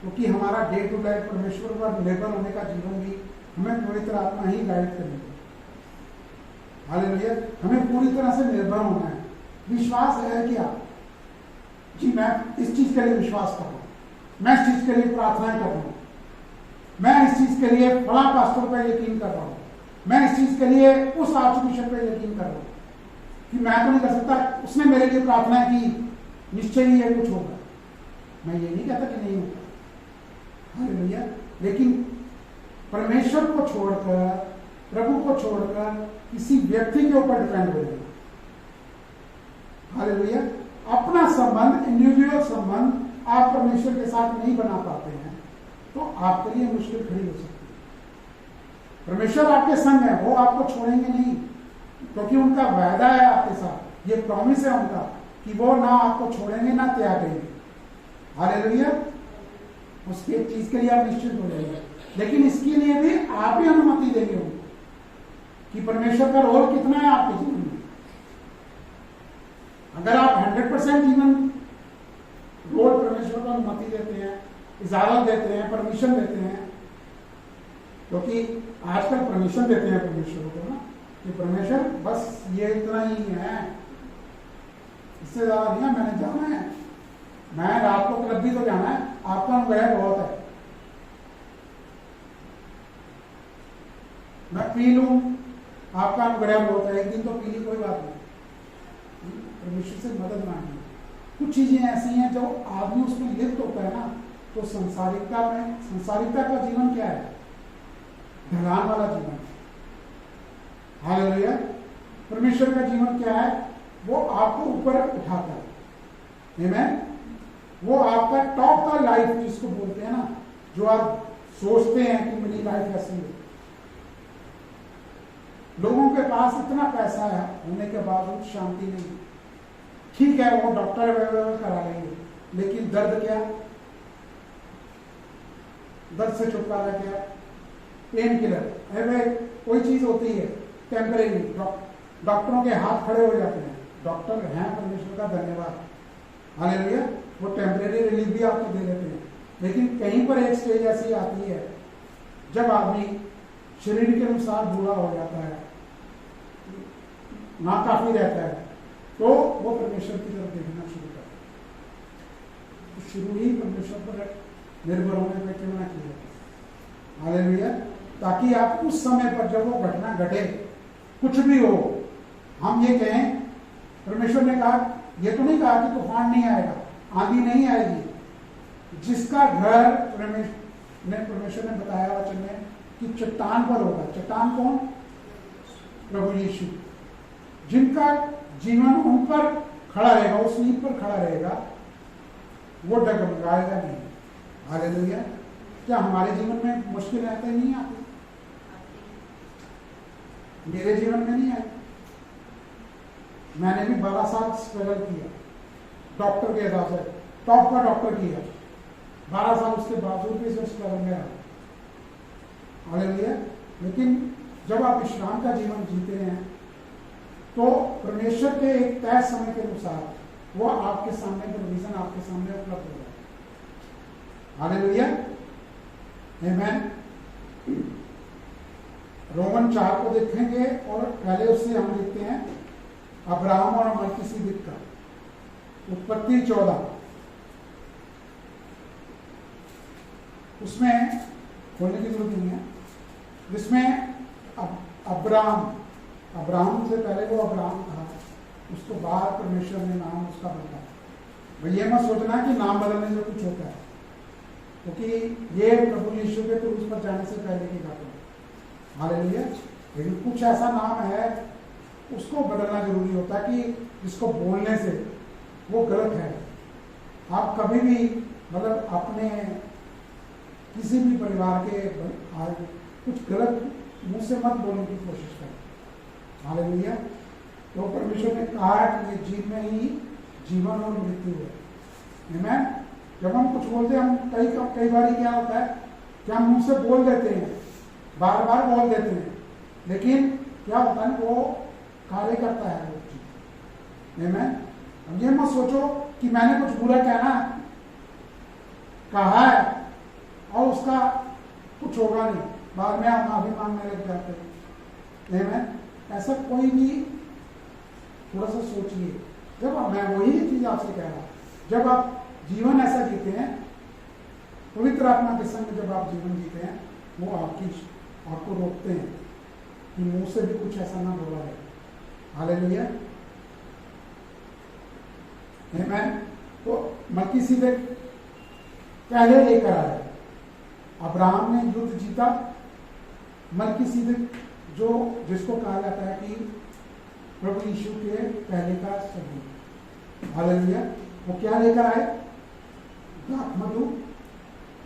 क्योंकि हमारा डे टू डे परमेश्वर पर निर्भर होने का जीवन भी हमें पवित्र आत्मा ही गाइड करेगी। हालेलुया। हमें पूरी तरह से निर्भर होना है। विश्वास है क्या? जी मैं इस चीज के लिए विश्वास कर रहा हूं, मैं इस चीज के लिए प्रार्थनाएं कर रहा हूं, मैं इस चीज के लिए फला पास्टर पर यकीन कर रहा हूं, मैं इस चीज के लिए उस आर्चबिशप पर यकीन कर रहा हूं कि मैं तो नहीं कर सकता, उसने मेरे लिए प्रार्थना की, निश्चय ही ये कुछ होगा। मैं ये नहीं कहता कि नहीं होगा, हालेलुया। लेकिन परमेश्वर को छोड़कर, प्रभु को छोड़कर किसी व्यक्ति के ऊपर डिपेंड हो जाएगा। हालेलुया। अपना संबंध, इंडिविजुअल संबंध आप परमेश्वर के साथ नहीं बना पाते हैं तो आपके लिए मुश्किल खड़ी हो सकती है। परमेश्वर आपके संग है, वो आपको छोड़ेंगे नहीं, क्योंकि उनका वायदा है आपके साथ, ये प्रॉमिस है उनका कि वो ना आपको छोड़ेंगे ना त्यागेंगे। हालेलुया। उसकी चीज के लिए आप निश्चित हो जाएंगे। लेकिन इसके लिए भी आप ही अनुमति देंगे उनको कि परमेश्वर का रोल कितना है आपके जीवन में। अगर आप 100% जीवन रोल परमेश्वर को अनुमति देते हैं, इजाजत देते हैं, परमिशन देते हैं, क्योंकि आजकल परमिशन देते हैं परमेश्वर को ना कि परमेश्वर बस ये इतना ही है, इससे ज्यादा नहीं है, मैंने जाना है, मैं रात को क्लब भी तो जाना है, आपका अनुग्रह बहुत है, मैं पी लूं, आपका अनुग्रह बहुत है, एक दिन तो पी ली कोई बात नहीं, परमेश्वर से मदद मांगी। कुछ चीजें ऐसी हैं जो आदमी उसमें लिप्त होता है ना, तो संसारिकता का जीवन क्या है? ढलान वाला जीवन। हालेलुया। परमेश्वर का जीवन क्या है? वो आपको ऊपर उठाता है। आमीन। वो आपका टॉप का लाइफ जिसको बोलते हैं ना, जो आप सोचते हैं कि मेरी लाइफ ऐसी है। लोगों के पास इतना पैसा है होने के बावजूद शांति नहीं। ठीक है, वो डॉक्टर करा लेंगे, लेकिन दर्द क्या? दर्द से छुटकारा क्या? Pain killer. अरे कोई चीज होती है टेम्परेरी, डॉक्टरों के हाथ खड़े हो जाते हैं, डॉक्टर हैं, परमेश्वर का धन्यवाद, हालेलुया, वो टेम्परेरी रिलीफ भी आपको दे देते हैं। लेकिन कहीं पर एक स्टेज ऐसी आती है जब आदमी शरीर के अनुसार बुरा हो जाता है, नाकाफी रहता है, तो वो परमेश्वर की तरफ देखना शुरू करता है। तो शुरू ही परमेश्वर पर निर्भर होने पर क्यों ना किया, हालेलुया। ताकि आप उस समय पर जब वो घटना घटे, कुछ भी हो, हम ये कहें, परमेश्वर ने कहा, ये तो नहीं कहा कि तूफान नहीं आएगा, आंधी नहीं आएगी। जिसका घर परमेश्वर ने बताया वचन में कि चट्टान पर होगा। चट्टान कौन? प्रभु यीशु। जिनका जीवन उन पर खड़ा रहेगा, उस नींव पर खड़ा रहेगा, वो डगमगाएगा नहीं। हालेलुया। क्या हमारे जीवन में मुश्किल आते नहीं आते? मेरे जीवन में नहीं आए। मैंने भी 12 साल स्ट्रगल किया, डॉक्टर के हिसाब से टॉप का डॉक्टर किया, 12 साल उसके बावजूद भी स्ट्रगल में रहा। हालेलुया। लेकिन जब आप विश्राम का जीवन जीते हैं तो परमेश्वर के एक तय समय के अनुसार वो आपके सामने प्रोविजन आपके सामने उपलब्ध होगा। हालेलुया। आमीन। रोमन 4 को देखेंगे और पहले उससे हम देखते हैं अब्राहम और मलकीसिदक का। उत्पत्ति 14, उसमें खोलने की जरूरत नहीं है, जिसमें अब्राहम से पहले वो अब्राहम था, उसको बाद परमेश्वर ने नाम उसका बदला। भाई ये मत सोचना कि नाम बदलने से कुछ होता है, क्योंकि ये प्रभु यीशु के क्रूस पर जाने से पहले की बात है। हालेलुया। लेकिन कुछ ऐसा नाम है उसको बदलना जरूरी होता है कि जिसको बोलने से वो गलत है। आप कभी भी मतलब अपने किसी भी परिवार के आगे कुछ गलत मुंह से मत बोलने की कोशिश करें। हालेलुया। तो परमेश्वर ने कहा कि ये जीव में ही जीवन और मृत्यु है। आमीन। जब हम कुछ बोलते हैं, हम कई बार क्या होता है कि हम मुंह से बोल देते हैं, बार बार बोल देते हैं, लेकिन क्या होता है वो कार्य करता है वो चीज। आमीन। अब ये मत सोचो कि मैंने कुछ बुरा कहा है और उसका कुछ होगा नहीं, बाद में आप माफी मांगने लग जाते हैं। आमीन। ऐसा कोई भी थोड़ा सा सोचिए। जब मैं वही चीज आपसे कह रहा हूं, जब आप जीवन ऐसा जीते हैं, पवित्र आत्मा के संग जब आप जीवन जीते हैं, वो आपको रोकते हैं कि मुंह से भी कुछ ऐसा ना बोला है। हालेलुया। आमीन। तो मलकीसिदक पहले लेकर आए। अब्राहम ने युद्ध जीता। मलकीसिदक जिसको कहा जाता है कि प्रभु यीशु के पहले का सबूत। हालेलुया। वो क्या लेकर आए? दाखमधु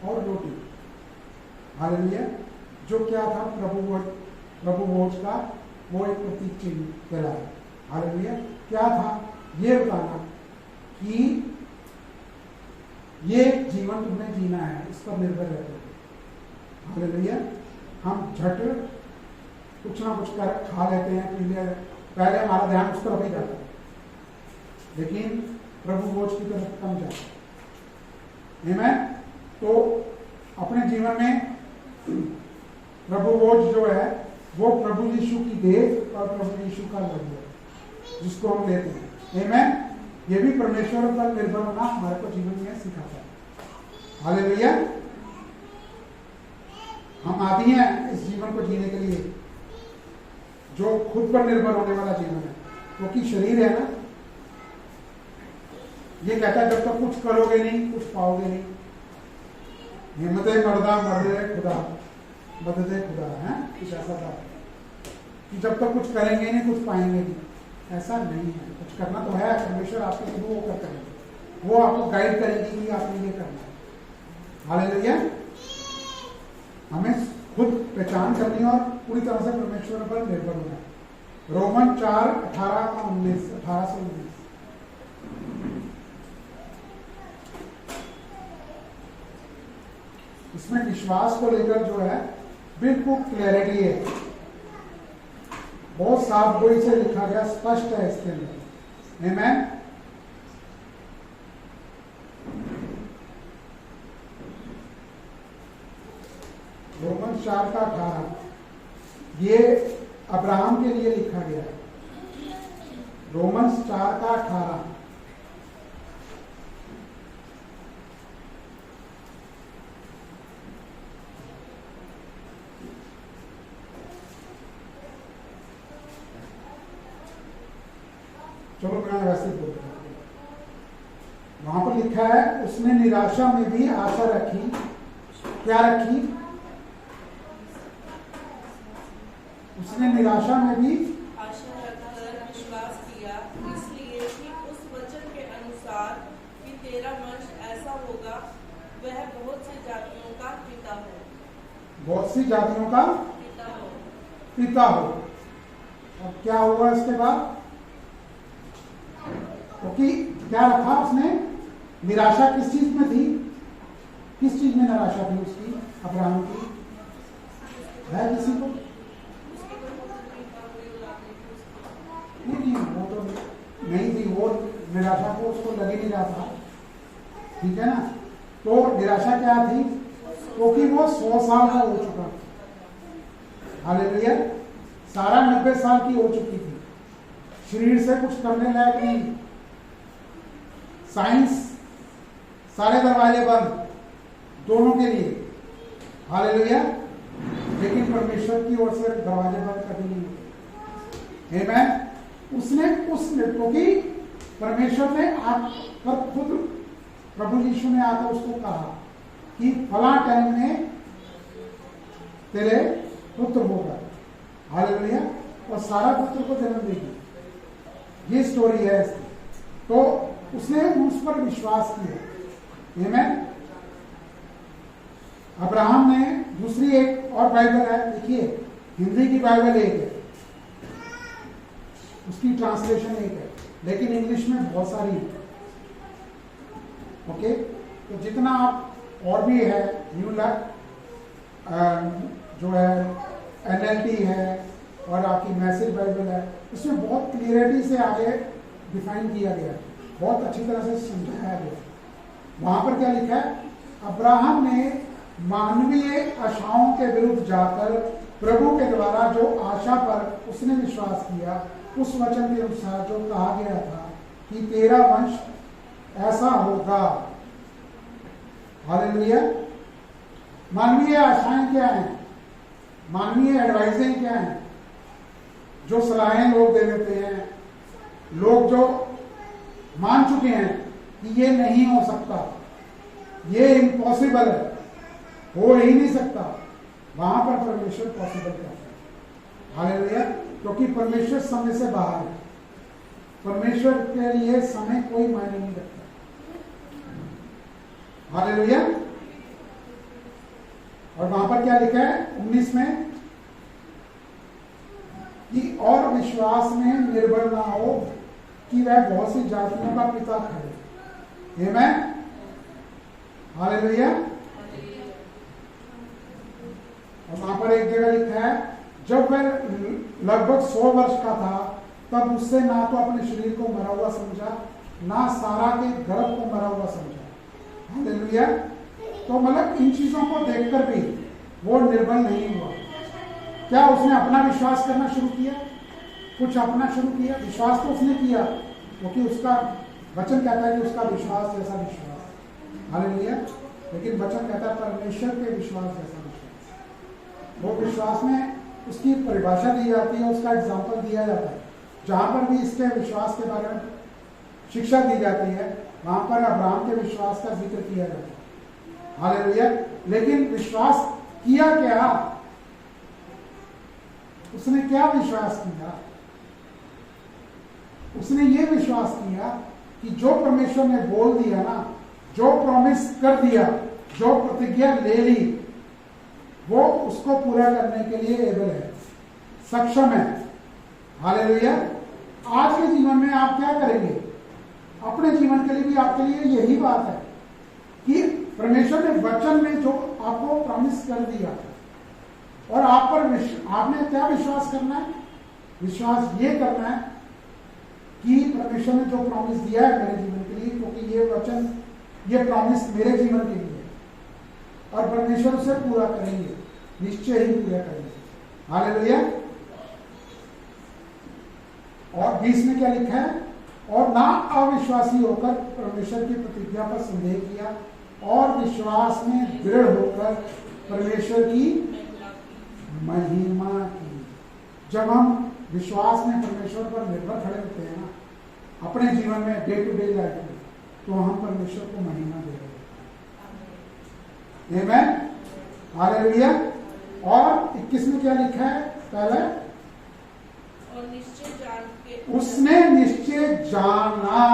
और रोटी। हालेलुया। जो क्या था? प्रभु भोज का वो एक प्रतीक चिन्ह कहलाया। हालेलुया। क्या था? ये बताना कि ये जीवन तुम्हें जीना है, इस पर निर्भर रहते हो। हालेलुया। हम झट कुछ ना कुछ कर खा लेते हैं, पहले हमारा ध्यान उस तरफ ही जाता है, लेकिन प्रभु भोज की तरफ कम जाता है। आमीन। तो अपने जीवन में प्रभु भोज जो है वो प्रभु यीशु की देह और प्रभु यीशु का लहू है, जिसको हम लेते हैं। आमीन। ये भी परमेश्वर पर निर्भर होना हमारे को जीवन में सिखाता है। हालेलुया। हम आदि हैं इस जीवन को जीने के लिए, जो खुद पर निर्भर होने वाला जीवन है, क्योंकि शरीर है ना, ये कहता है जब तक कुछ करोगे नहीं कुछ पाओगे नहीं। हिम्मत मर्दा मर्दे खुदा बददे खुदा है, कुछ ऐसा था कि जब तक कुछ करेंगे नहीं कुछ पाएंगे नहीं। ऐसा नहीं है, कुछ करना तो है। परमेश्वर आपके लिए वो कर करेंगे, वो आपको गाइड करेगी कि आपने ये करना है। हालेलुया। हमें खुद पहचान करनी और पूरी तरह से परमेश्वर पर निर्भर होना है। रोमन 4:18-19 इसमें विश्वास को लेकर जो है बिल्कुल क्लैरिटी है, बहुत साफ गोई से लिखा गया, स्पष्ट है इसके अंदर। आमीन। रोमन 4:18 ये अब्राहम के लिए लिखा गया है। रोमन 4:18 चलो मैं वैसे बोलता हूं। वहां पर लिखा है उसने निराशा में भी आशा रखी। क्या रखी? उसने निराशा में भी आशा रखकर विश्वास किया, इसलिए कि उस वचन के अनुसार कि तेरा वंश ऐसा होगा, वह बहुत सी जातियों का पिता हो। बहुत सी जातियों का पिता हो। अब क्या हुआ इसके बाद? क्योंकि क्या रखा उसने? निराशा किस चीज में थी? किस चीज में निराशा थी उसकी, अब्राहम की? है किसी को? नहीं, वो तो नहीं थी, वो निराशा को उसको लग ही नहीं रहा था। ठीक है ना? तो निराशा क्या थी? क्योंकि वो 100 साल का हो चुका था। हालेलुया। सारा 90 साल की हो चुकी थी, शरीर से कुछ करने लायक नहीं, साइंस सारे दरवाजे बंद दोनों के लिए। हालेलुया। लेकिन परमेश्वर की ओर से दरवाजे बंद कभी नहीं होते। आमीन। उसने क्योंकि परमेश्वर ने आप पर खुद प्रभु यीशु ने आकर उसको कहा कि फला टाइम में तेरे पुत्र होगा। हालेलुया। और सारा पुत्र को जन्म देगी। ये स्टोरी है इसकी। तो उसने उस पर विश्वास किया। आमीन। अब्राहम ने दूसरी एक और बाइबल है, देखिए हिंदी की बाइबल एक है, उसकी ट्रांसलेशन एक है, लेकिन इंग्लिश में बहुत सारी है। ओके, तो जितना आप और भी है न्यू जो है NLT है और आपकी मैसेज बाइबल है, उसमें बहुत क्लियरिटी से आगे डिफाइन किया गया है, बहुत अच्छी तरह से समझाया गया। वहां पर क्या लिखा है? अब्राहम ने मानवीय आशाओं के विरुद्ध जाकर प्रभु के द्वारा जो आशा पर उसने विश्वास किया, उस वचन के अनुसार जो कहा गया था कि तेरा वंश ऐसा होगा। हालेलुया। मानवीय आशाएं क्या हैं? मानवीय एडवाइजें क्या हैं? जो सलाहें लोग दे देते हैं, लोग जो मान चुके हैं कि ये नहीं हो सकता, ये इम्पॉसिबल है, हो ही नहीं सकता, वहां पर परमेश्वर पॉसिबल करता है। हालेलुया। क्योंकि परमेश्वर समय से बाहर है, परमेश्वर के लिए समय कोई मायने नहीं रखता। हालेलुया। और वहां पर क्या लिखा है 19 में कि और विश्वास में निर्भर ना हो कि वह बहुत सी जातियों का पिता ठहरे। आमीन। हालेलुया। और वहां पर एक जगह लिखा है जब वह लगभग 100 वर्ष का था तब उससे ना तो अपने शरीर को मरा हुआ समझा, ना सारा के गर्भ को मरा हुआ समझा। हालेलुया। तो मतलब इन चीजों को देखकर भी वो निर्बल नहीं हुआ। क्या उसने अपना विश्वास करना शुरू किया? कुछ अपना शुरू किया? विश्वास तो उसने किया, क्योंकि उसका वचन कहता है कि उसका विश्वास जैसा विश्वास। हालेलुया। लेकिन वचन कहता है परमेश्वर के विश्वास जैसा विश्वास। वो विश्वास में उसकी परिभाषा दी जाती है, उसका एग्जाम्पल दिया जाता है। जहां पर भी इसके विश्वास के बारे में शिक्षा दी जाती है, वहां पर अब्राहम के विश्वास का जिक्र किया जाता है। हालेलुया। लेकिन विश्वास किया क्या? उसने क्या विश्वास किया? उसने ये विश्वास किया कि जो परमेश्वर ने बोल दिया ना, जो प्रॉमिस कर दिया, जो प्रतिज्ञा ले ली, वो उसको पूरा करने के लिए एबल है, सक्षम है। हालेलुया। आज के जीवन में आप क्या करेंगे? अपने जीवन के लिए भी आपके लिए यही बात है कि परमेश्वर ने वचन में जो आपको प्रॉमिस कर दिया और आप पर आपने क्या विश्वास करना है? विश्वास ये करना है कि परमेश्वर ने जो प्रॉमिस दिया है मेरे जीवन के लिए, क्योंकि ये वचन, ये प्रॉमिस मेरे जीवन के लिए है और परमेश्वर उसे पूरा करेंगे, निश्चय ही पूरा करेंगे। हालेलुया। और 20 में क्या लिखा है? और ना अविश्वासी होकर परमेश्वर की प्रतिज्ञा पर संदेह किया और विश्वास में दृढ़ होकर परमेश्वर की महिमा की। जब हम विश्वास में परमेश्वर पर निर्भर खड़े होते हैं ना अपने जीवन में, डे टू डे लाइफ में, तो हम परमेश्वर को महिमा दे रहे हैं। आमीन। हालेलुया। और 21 में क्या लिखा है? पहले और निश्चय जान के उसने निश्चय जाना,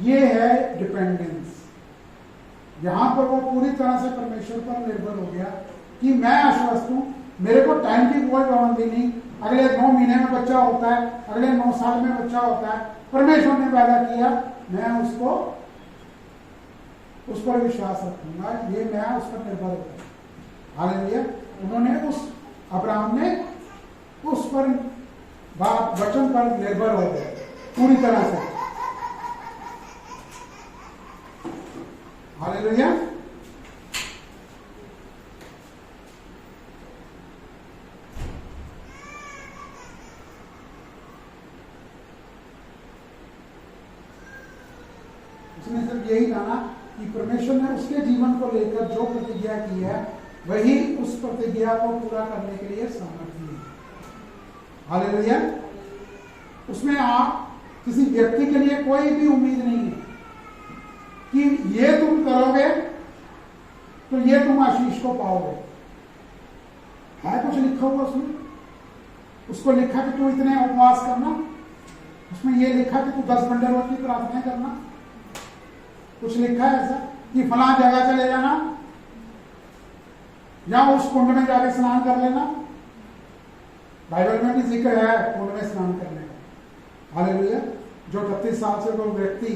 ये है डिपेंडेंस। यहां पर वो पूरी तरह से परमेश्वर पर निर्भर हो गया कि मैं आश्वस्त हूं, मेरे को टाइम की कोई पाबंदी नहीं, अगले 9 महीने में बच्चा होता है, अगले 9 साल में बच्चा होता है, परमेश्वर ने वादा किया, मैं उसको उस पर विश्वास रखूंगा, ये मैं उस पर निर्भर होता हूं। हालेलुया। उन्होंने अब्राहम ने उस पर वचन पर निर्भर हो गए पूरी तरह से। हालेलुया। उसने सिर्फ यही कहा कि परमेश्वर ने उसके जीवन को लेकर जो प्रतिज्ञा की है वही उस प्रतिज्ञा को पूरा करने के लिए समर्थी है। हालेलुया। उसमें आप किसी व्यक्ति के लिए कोई भी उम्मीद नहीं है कि ये तुम करोगे तो ये तुम आशीष को पाओगे। है कुछ लिखा हुआ उसमें? उसको लिखा कि तू इतने उपवास करना, उसमें ये लिखा कि तू 10 बंडल की प्रार्थना करना, कुछ लिखा है ऐसा कि फलां जगह चले जाना, या उस कुंड में जाके स्नान कर लेना। बाइबल में भी जिक्र है कुंड में स्नान करने का। हालेलुया। जो 38 साल से वो व्यक्ति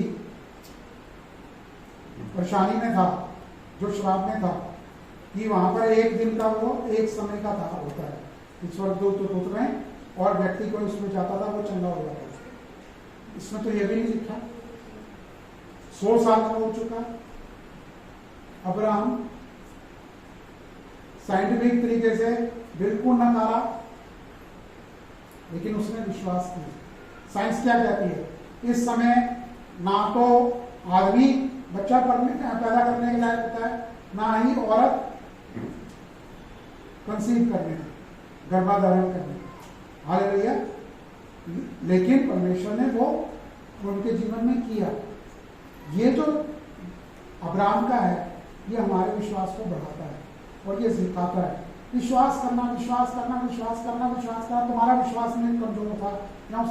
परेशानी में था, जो शराब में था, कि वहां पर एक दिन का वो एक समय का था होता है, स्वर्गदूत तो उतरे और व्यक्ति को उसमें जाता था, वो चंगा हो जाता था। इसमें तो ये भी नहीं लिखा। 100 साल का हो चुका अब्राहम, साइंटिफिक तरीके से बिल्कुल नकारा, लेकिन उसने विश्वास किया। साइंस क्या कहती है? इस समय ना तो आदमी बच्चा पैदा करने के लायक होता है, ना ही औरत कंसीव करने, गर्भाधारण करने। हालेलुया। लेकिन परमेश्वर ने वो उनके जीवन में किया। ये जो अब्राहम का है, ये हमारे विश्वास को बढ़ाता है और ये सिखाता है विश्वास करना, विश्वास करना, विश्वास करना, विश्वास करना। तुम्हारा विश्वास में कमजोर था या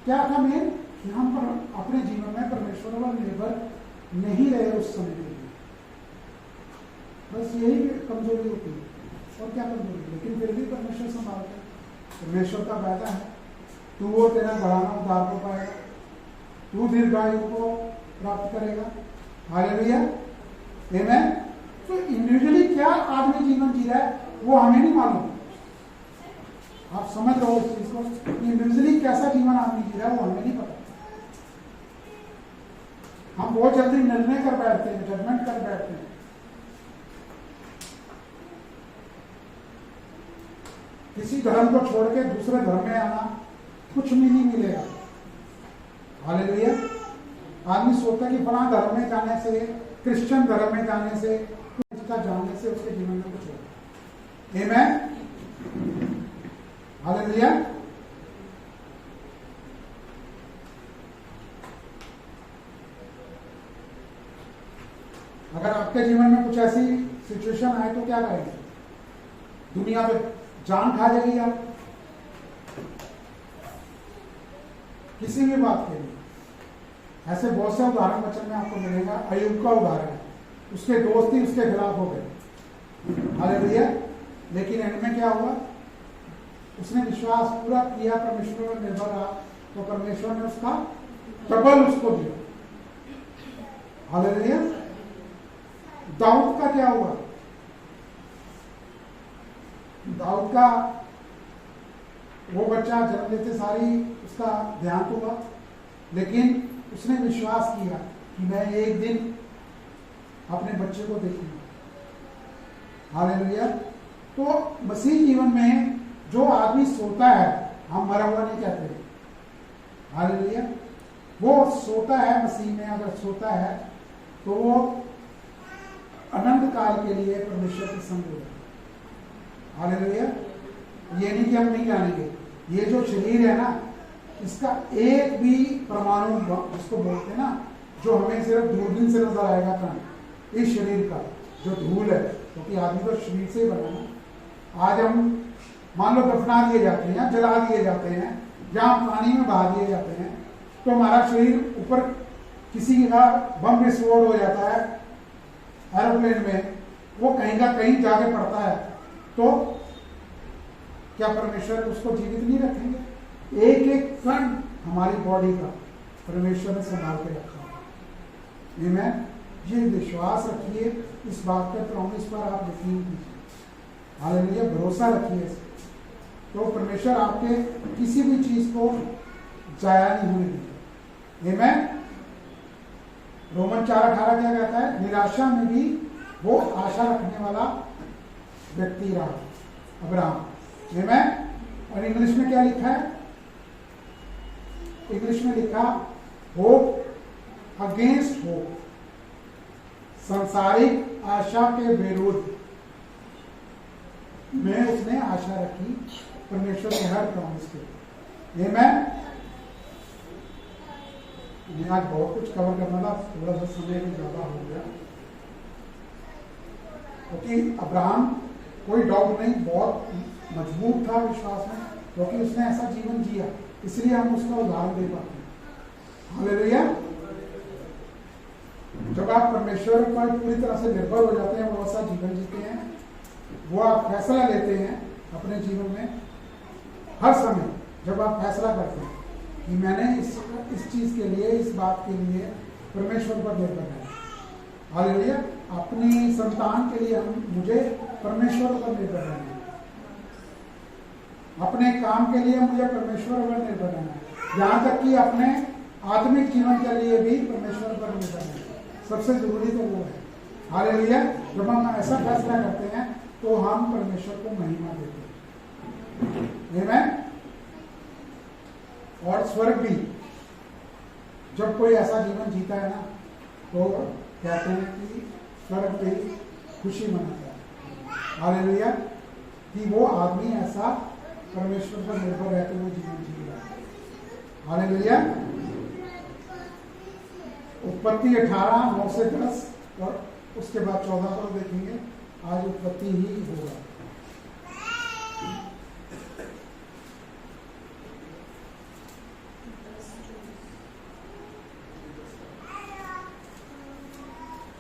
क्या था मेन कि हम अपने जीवन में परमेश्वर पर निर्भर नहीं रहे उस समय के लिए। बस यही कमजोरी होती है और क्या कमजोरी, लेकिन फिर भी परमेश्वर संभालता है। परमेश्वर का वादा है, तू वो तेरा बढ़ाना उद्धार को पाएगा, तू दीर्घायु को प्राप्त करेगा। हालेलुया। आमीन। तो इंडिविजुअली क्या आदमी जीवन जी रहा है वो हमें नहीं मालूम। आप समझ रहे हो इस चीज को, इंडिविजुअली कैसा जीवन आदमी जी रहा है वो हमें नहीं पता। हम बहुत जल्दी निर्णय कर बैठते हैं, जजमेंट कर बैठते हैं। किसी धर्म को छोड़ के दूसरे धर्म में आना कुछ भी नहीं मिलेगा। हालेलुया। आदमी सोचता है कि फलां धर्म में जाने से, क्रिश्चियन धर्म में जाने से, का जानने से उसके जीवन में कुछ होगा। आमीन। हालेलुया। अगर आपके जीवन में कुछ ऐसी सिचुएशन आए तो क्या करेंगे? दुनिया पे जान खा जाएगी आप किसी भी बात के लिए। ऐसे बहुत से उदाहरण वचन में आपको मिलेगा। अय्यूब का उदाहरण है, उसके दोस्त ही उसके खिलाफ हो गए। हालेलुया। लेकिन एंड में क्या हुआ? उसने विश्वास पूरा किया, परमेश्वर पर निर्भर रहा, तो परमेश्वर ने उसका डबल उसको दिया। हालेलुया। दाऊद का क्या हुआ? दाऊद का वो बच्चा जन्म लेते सारी उसका ध्यान हुआ, लेकिन उसने विश्वास किया कि मैं एक दिन अपने बच्चे को देखूंगा। हालेलुया। तो मसीह जीवन में जो आदमी सोता है, हम मरा हुआ नहीं कहते। हालेलुया। वो सोता है मसीह में, अगर सोता है तो वो अनंत काल के लिए परमेश्वर के संग हो जाए। हालेलुया। ये नहीं कि हम नहीं जानेंगे, ये जो शरीर है ना, इसका एक भी परमाणु जिसको बोलते हैं ना, जो हमें सिर्फ दूरबीन से नजर आएगा कण, इस शरीर का जो धूल है, क्योंकि आदमी तो शरीर से ही बना ना। आज हम मान लो दफना दिए जाते हैं, जला दिए जाते हैं, या पानी में बहा दिए जाते हैं, तो हमारा शरीर ऊपर किसी का बम विस्फोट हो जाता है एरोप्लेन में, वो कहीं का कहीं जाके पड़ता है, तो क्या परमेश्वर उसको जीवित नहीं रखेंगे? एक एक कण हमारी बॉडी का परमेश्वर ने संभाल के रखा है। आमीन। ये विश्वास रखिए, इस बात पर, प्रॉमिस पर आप यकीन कीजिए। हालेलुया। भरोसा रखिए इस, तो परमेश्वर आपके किसी भी चीज को जाया नहीं होने देगा। आमीन। रोमन 4:18 क्या कहता है? निराशा में भी वो आशा रखने वाला व्यक्ति रहा, अब्राहम। आमीन। और इंग्लिश में क्या लिखा है? इंग्लिश में लिखा होप अगेंस्ट होप, सांसारिक आशा के विरुद्ध में उसने आशा रखी परमेश्वर के हर प्रॉमिस के। आमीन। आज बहुत कुछ कवर करना था, थोड़ा सा समय भी ज्यादा हो गया, क्योंकि अब्राहम कोई डाउट नहीं, बहुत मजबूत था विश्वास में, क्योंकि उसने ऐसा जीवन जिया, इसलिए हम उसका उदाहरण दे पाते हैं। हालेलुया। जब आप परमेश्वर पर पूरी तरह से निर्भर हो जाते हैं, वो ऐसा जीवन जीते हैं, वो आप फैसला लेते हैं अपने जीवन में हर समय, जब आप फैसला करते हैं कि मैंने इस चीज के लिए, इस बात के लिए परमेश्वर पर निर्भर रहना। हालेलुया। अपनी संतान के लिए मुझे परमेश्वर पर निर्भर रहना है। अपने काम के लिए मुझे परमेश्वर पर निर्भर रहना है। यहाँ तक कि अपने आत्मिक जीवन के लिए भी परमेश्वर पर निर्भर रहना है। सबसे जरूरी तो वो है। हालेलुया। जब हम ऐसा फैसला करते हैं तो हम परमेश्वर को महिमा देते हैं। आमीन। और स्वर्ग भी जब कोई ऐसा जीवन जीता है ना, तो कहते हैं कि स्वर्ग पे खुशी मनाता है। हालेलुया। कि वो आदमी ऐसा परमेश्वर पर निर्भर रहते हुए जीवन जी रहा है। हालेलुया। उत्पत्ति 18:9-10 और उसके बाद 14 पर देखेंगे। आज उत्पत्ति ही होगा।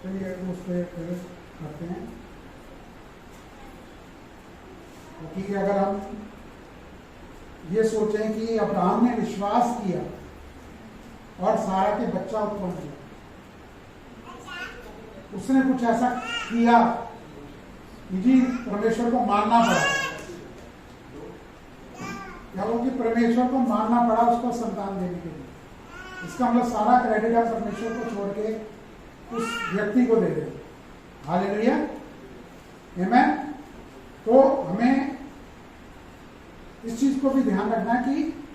चलिए उस पर करते हैं। क्योंकि अगर हम ये सोचें कि अब्राहम ने विश्वास किया और सारा के बच्चा उत्पन्न किया, उसने कुछ ऐसा किया कि जी परमेश्वर को मानना पड़ा, या वो कि परमेश्वर को मानना पड़ा उसको संतान देने के लिए। इसका मतलब सारा क्रेडिट आप परमेश्वर को छोड़ के उस व्यक्ति को दे दे। हालेलुया। आमीन। तो हमें इस चीज को भी ध्यान रखना है कि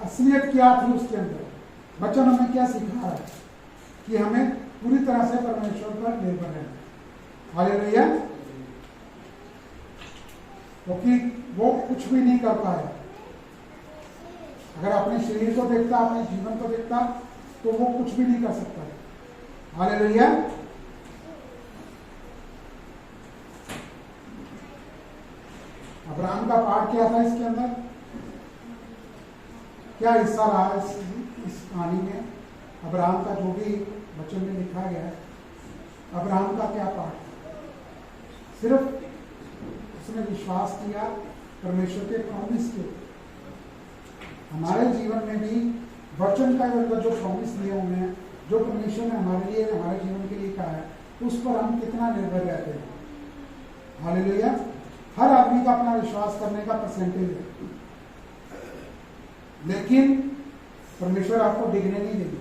असलियत क्या थी उसके अंदर। वचन हमें क्या सिखा रहा है कि हमें पूरी तरह से परमेश्वर पर निर्भर रहना। हालेलुया। क्योंकि वो कुछ भी नहीं कर पाया। अगर अपने शरीर को देखता, अपने जीवन को देखता, तो वो कुछ भी नहीं कर सकता। हालेलुया। अब्राहम का पाठ क्या था इसके अंदर? क्या हिस्सा रहा इस कहानी में? अब्राहम का जो भी वचन में लिखा गया है, अब्राहम का क्या पाठ? सिर्फ उसने विश्वास किया परमेश्वर के प्रॉमिस के। हमारे जीवन में भी वचन का जो प्रॉमिस दिए हुए हैं, जो परमेश्वर ने हमारे लिए, हमारे जीवन के लिए कहा है, उस पर हम कितना निर्भर रहते हैं। हालेलुया। हर आदमी का अपना विश्वास करने का परसेंटेज है, लेकिन परमेश्वर आपको डिगने नहीं देंगे,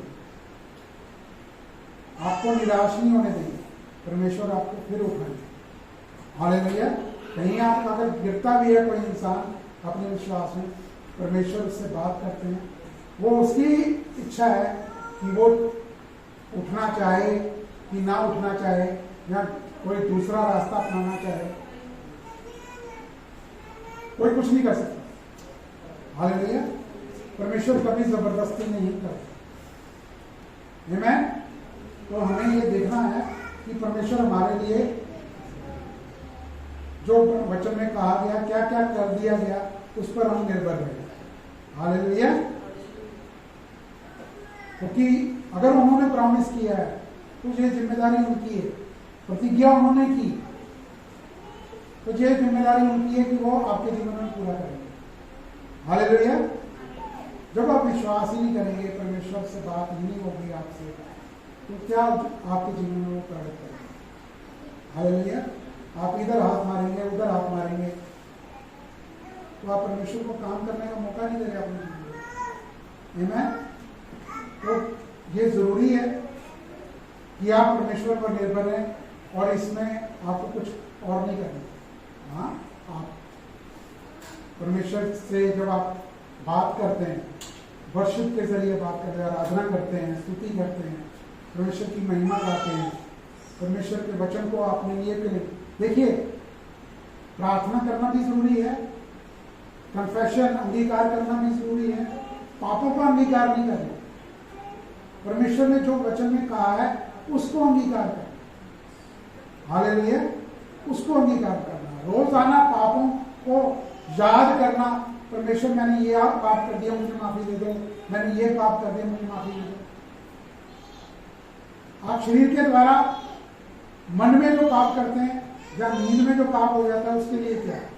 आपको निराश नहीं होने देंगे। परमेश्वर आपको फिर उठाएंगे। हालेलुया। कहीं आप अगर गिरता भी है कोई इंसान अपने विश्वास में, परमेश्वर उससे बात करते हैं, वो उसकी इच्छा है कि वो उठना चाहे कि ना उठना चाहे, या कोई दूसरा रास्ता अपनाना चाहे, कोई कुछ नहीं कर सकता। हालेलुया। परमेश्वर कभी जबरदस्ती नहीं करता। आमीन। तो हमें ये देखना है कि परमेश्वर हमारे लिए जो वचन में कहा गया, क्या क्या कर दिया गया, उस पर हम निर्भर रहे। हालेलुया। क्योंकि अगर उन्होंने प्रॉमिस किया है तो ये जिम्मेदारी उनकी है, प्रतिज्ञा उन्होंने की, तो ये जिम्मेदारी उनकी है कि वो आपके जीवन में पूरा करेंगे। हालेलुया। जब आप विश्वास ही नहीं करेंगे, परमेश्वर से बात ही नहीं होगी आपसे, तो क्या आपके जीवन में वो प्रकट करेंगे? हालेलुया। आप इधर हाथ मारेंगे, उधर हाथ मारेंगे, तो आप परमेश्वर को काम करने का मौका नहीं दे रहे अपने जीवन में। आमीन। तो ये जरूरी है कि आप परमेश्वर पर निर्भर रहें और इसमें आपको कुछ और नहीं करना। हाँ, आप परमेश्वर से जब आप बात करते हैं, वर्शिप के जरिए बात करते हैं, आराधना करते हैं, स्तुति करते हैं, परमेश्वर की महिमा गाते हैं, परमेश्वर के वचन को अपने लिए करें। देखिए, प्रार्थना करना भी जरूरी है, कन्फेशन अंगीकार करना भी जरूरी है, पापों का अंगीकार नहीं करना। परमेश्वर ने जो वचन में कहा है उसको अंगीकार करना। हालेलुया। उसको अंगीकार करना, रोजाना पापों को याद करना। परमेश्वर, मैंने ये पाप कर दिया, मुझे माफी दे दो, मैंने ये पाप कर दिया, मुझे माफी दे दो। आप शरीर के द्वारा मन में जो पाप करते हैं या नींद में जो पाप हो जाता है उसके लिए क्या है?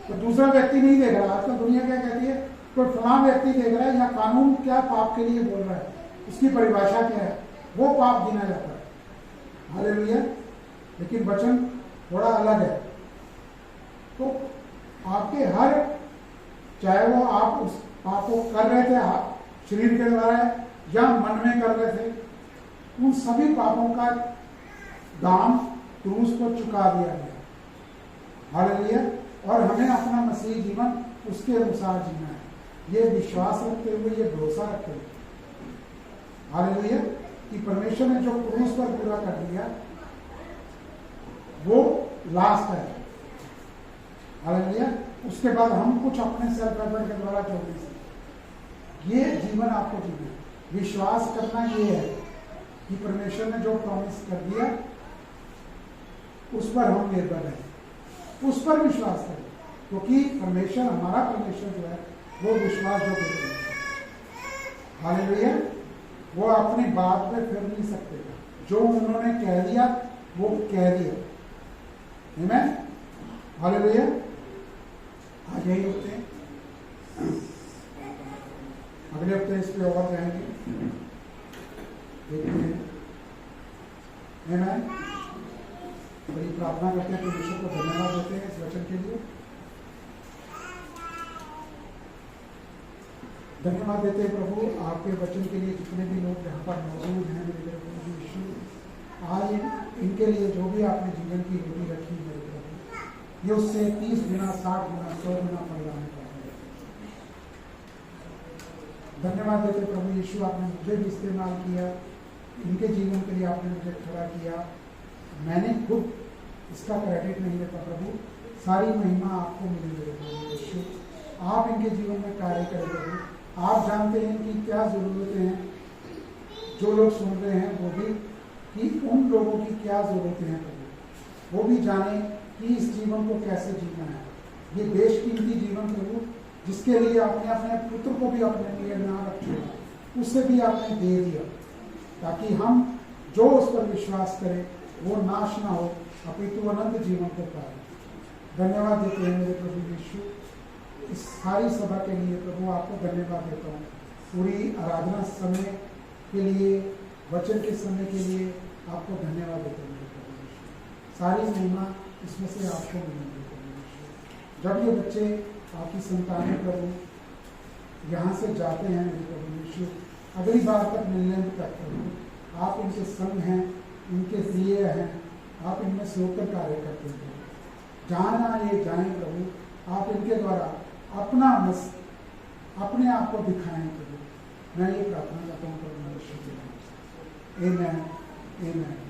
तो दूसरा व्यक्ति नहीं देख रहा। आजकल दुनिया क्या कहती है, कोई फलां व्यक्ति देख रहा है या कानून क्या पाप के लिए बोल रहा है, उसकी परिभाषा क्या है, वो पाप गिना जाता है। हालेलुया। लेकिन वचन थोड़ा अलग है। तो आपके हर, चाहे वो आप उस पाप को कर रहे थे आप शरीर के द्वारा या मन में कर रहे थे, उन सभी पापों का दाम क्रूस को चुका दिया गया। हालेलुया। और हमें अपना मसीह जीवन उसके अनुसार जीना है, ये विश्वास रखते हुए, ये भरोसा रखते हुए, हालेलुया, कि परमेश्वर ने जो क्रूस पर पूरा कर दिया वो लास्ट है। हालेलुया। उसके बाद हम कुछ अपने सेल्फ एफर्ट के द्वारा जोड़ नहीं सकते। ये जीवन आपको जीना है। विश्वास करना ये है कि परमेश्वर ने जो प्रॉमिस कर दिया उस पर हम निर्भर हैं, उस पर विश्वास करें, क्योंकि परमेश्वर, हमारा परमेश्वर जो है वो विश्वास जो करते हैं। हालेलुया। वो अपनी बात पे फिर नहीं सकते। जो उन्होंने कह दिया वो कह दिया। आमीन। हालेलुया। आज यही होते हैं, अगले हफ्ते इस पे और जाएंगे, देखते हैं। आमीन। बड़ी प्रार्थना करते हैं, परमेश्वर को धन्यवाद देते हैं इस वचन के लिए। धन्यवाद देते हैं प्रभु आपके वचन के लिए। जितने भी लोग यहाँ पर मौजूद हैं मेरे प्रभु यीशु, आज इनके लिए जो भी आपने जीवन की रोटी रखी मेरे प्रभु, ये उससे 30 गुना, 60 गुना, 100 गुना परिणाम पाएंगे। धन्यवाद देते प्रभु यीशु, आपने मुझे भी इस्तेमाल किया, इनके जीवन के लिए आपने मुझे खड़ा किया। मैंने खुद इसका क्रेडिट नहीं लेता प्रभु, सारी महिमा आपको मिली मेरे प्रभु यीशु। आप इनके जीवन में कार्य करें प्रभु। आप जानते हैं कि क्या ज़रूरतें हैं, जो लोग सुन रहे हैं वो भी, कि उन लोगों की क्या ज़रूरतें हैं प्रभु, वो भी जाने कि इस जीवन को कैसे जीना है। ये बेशकीमती जीवन प्रभु, जिसके लिए आपने अपने पुत्र को भी अपने लिए ना रखे, उससे भी आपने दे दिया, ताकि हम जो उस पर विश्वास करें वो नाश ना हो, अपितु अनंत जीवन को पाए। धन्यवाद देते हैं मेरे प्रभु यीशु, इस सारी सभा के लिए प्रभु आपको धन्यवाद देता हूँ। पूरी आराधना समय के लिए, वचन के समय के लिए आपको धन्यवाद देता हूँ मेरे प्रभु यीशु। सारी महिमा इसमें से आपको मिलेगी प्रभु यीशु। जब ये बच्चे आपकी संतानें प्रभु यहाँ से जाते हैं मेरे प्रभु यीशु, अगली बार तक मिलने तक प्रभु आप इनके संग हैं, इनके लिए हैं, आप इनमें से होकर कार्य करते हैं। जहाँ ना ये जाएं प्रभु, आप इनके द्वारा अपने आप को दिखाएं प्रभु। मैं ये प्रार्थना करता हूँ प्रभु यीशु के नाम से। आमीन। आमीन।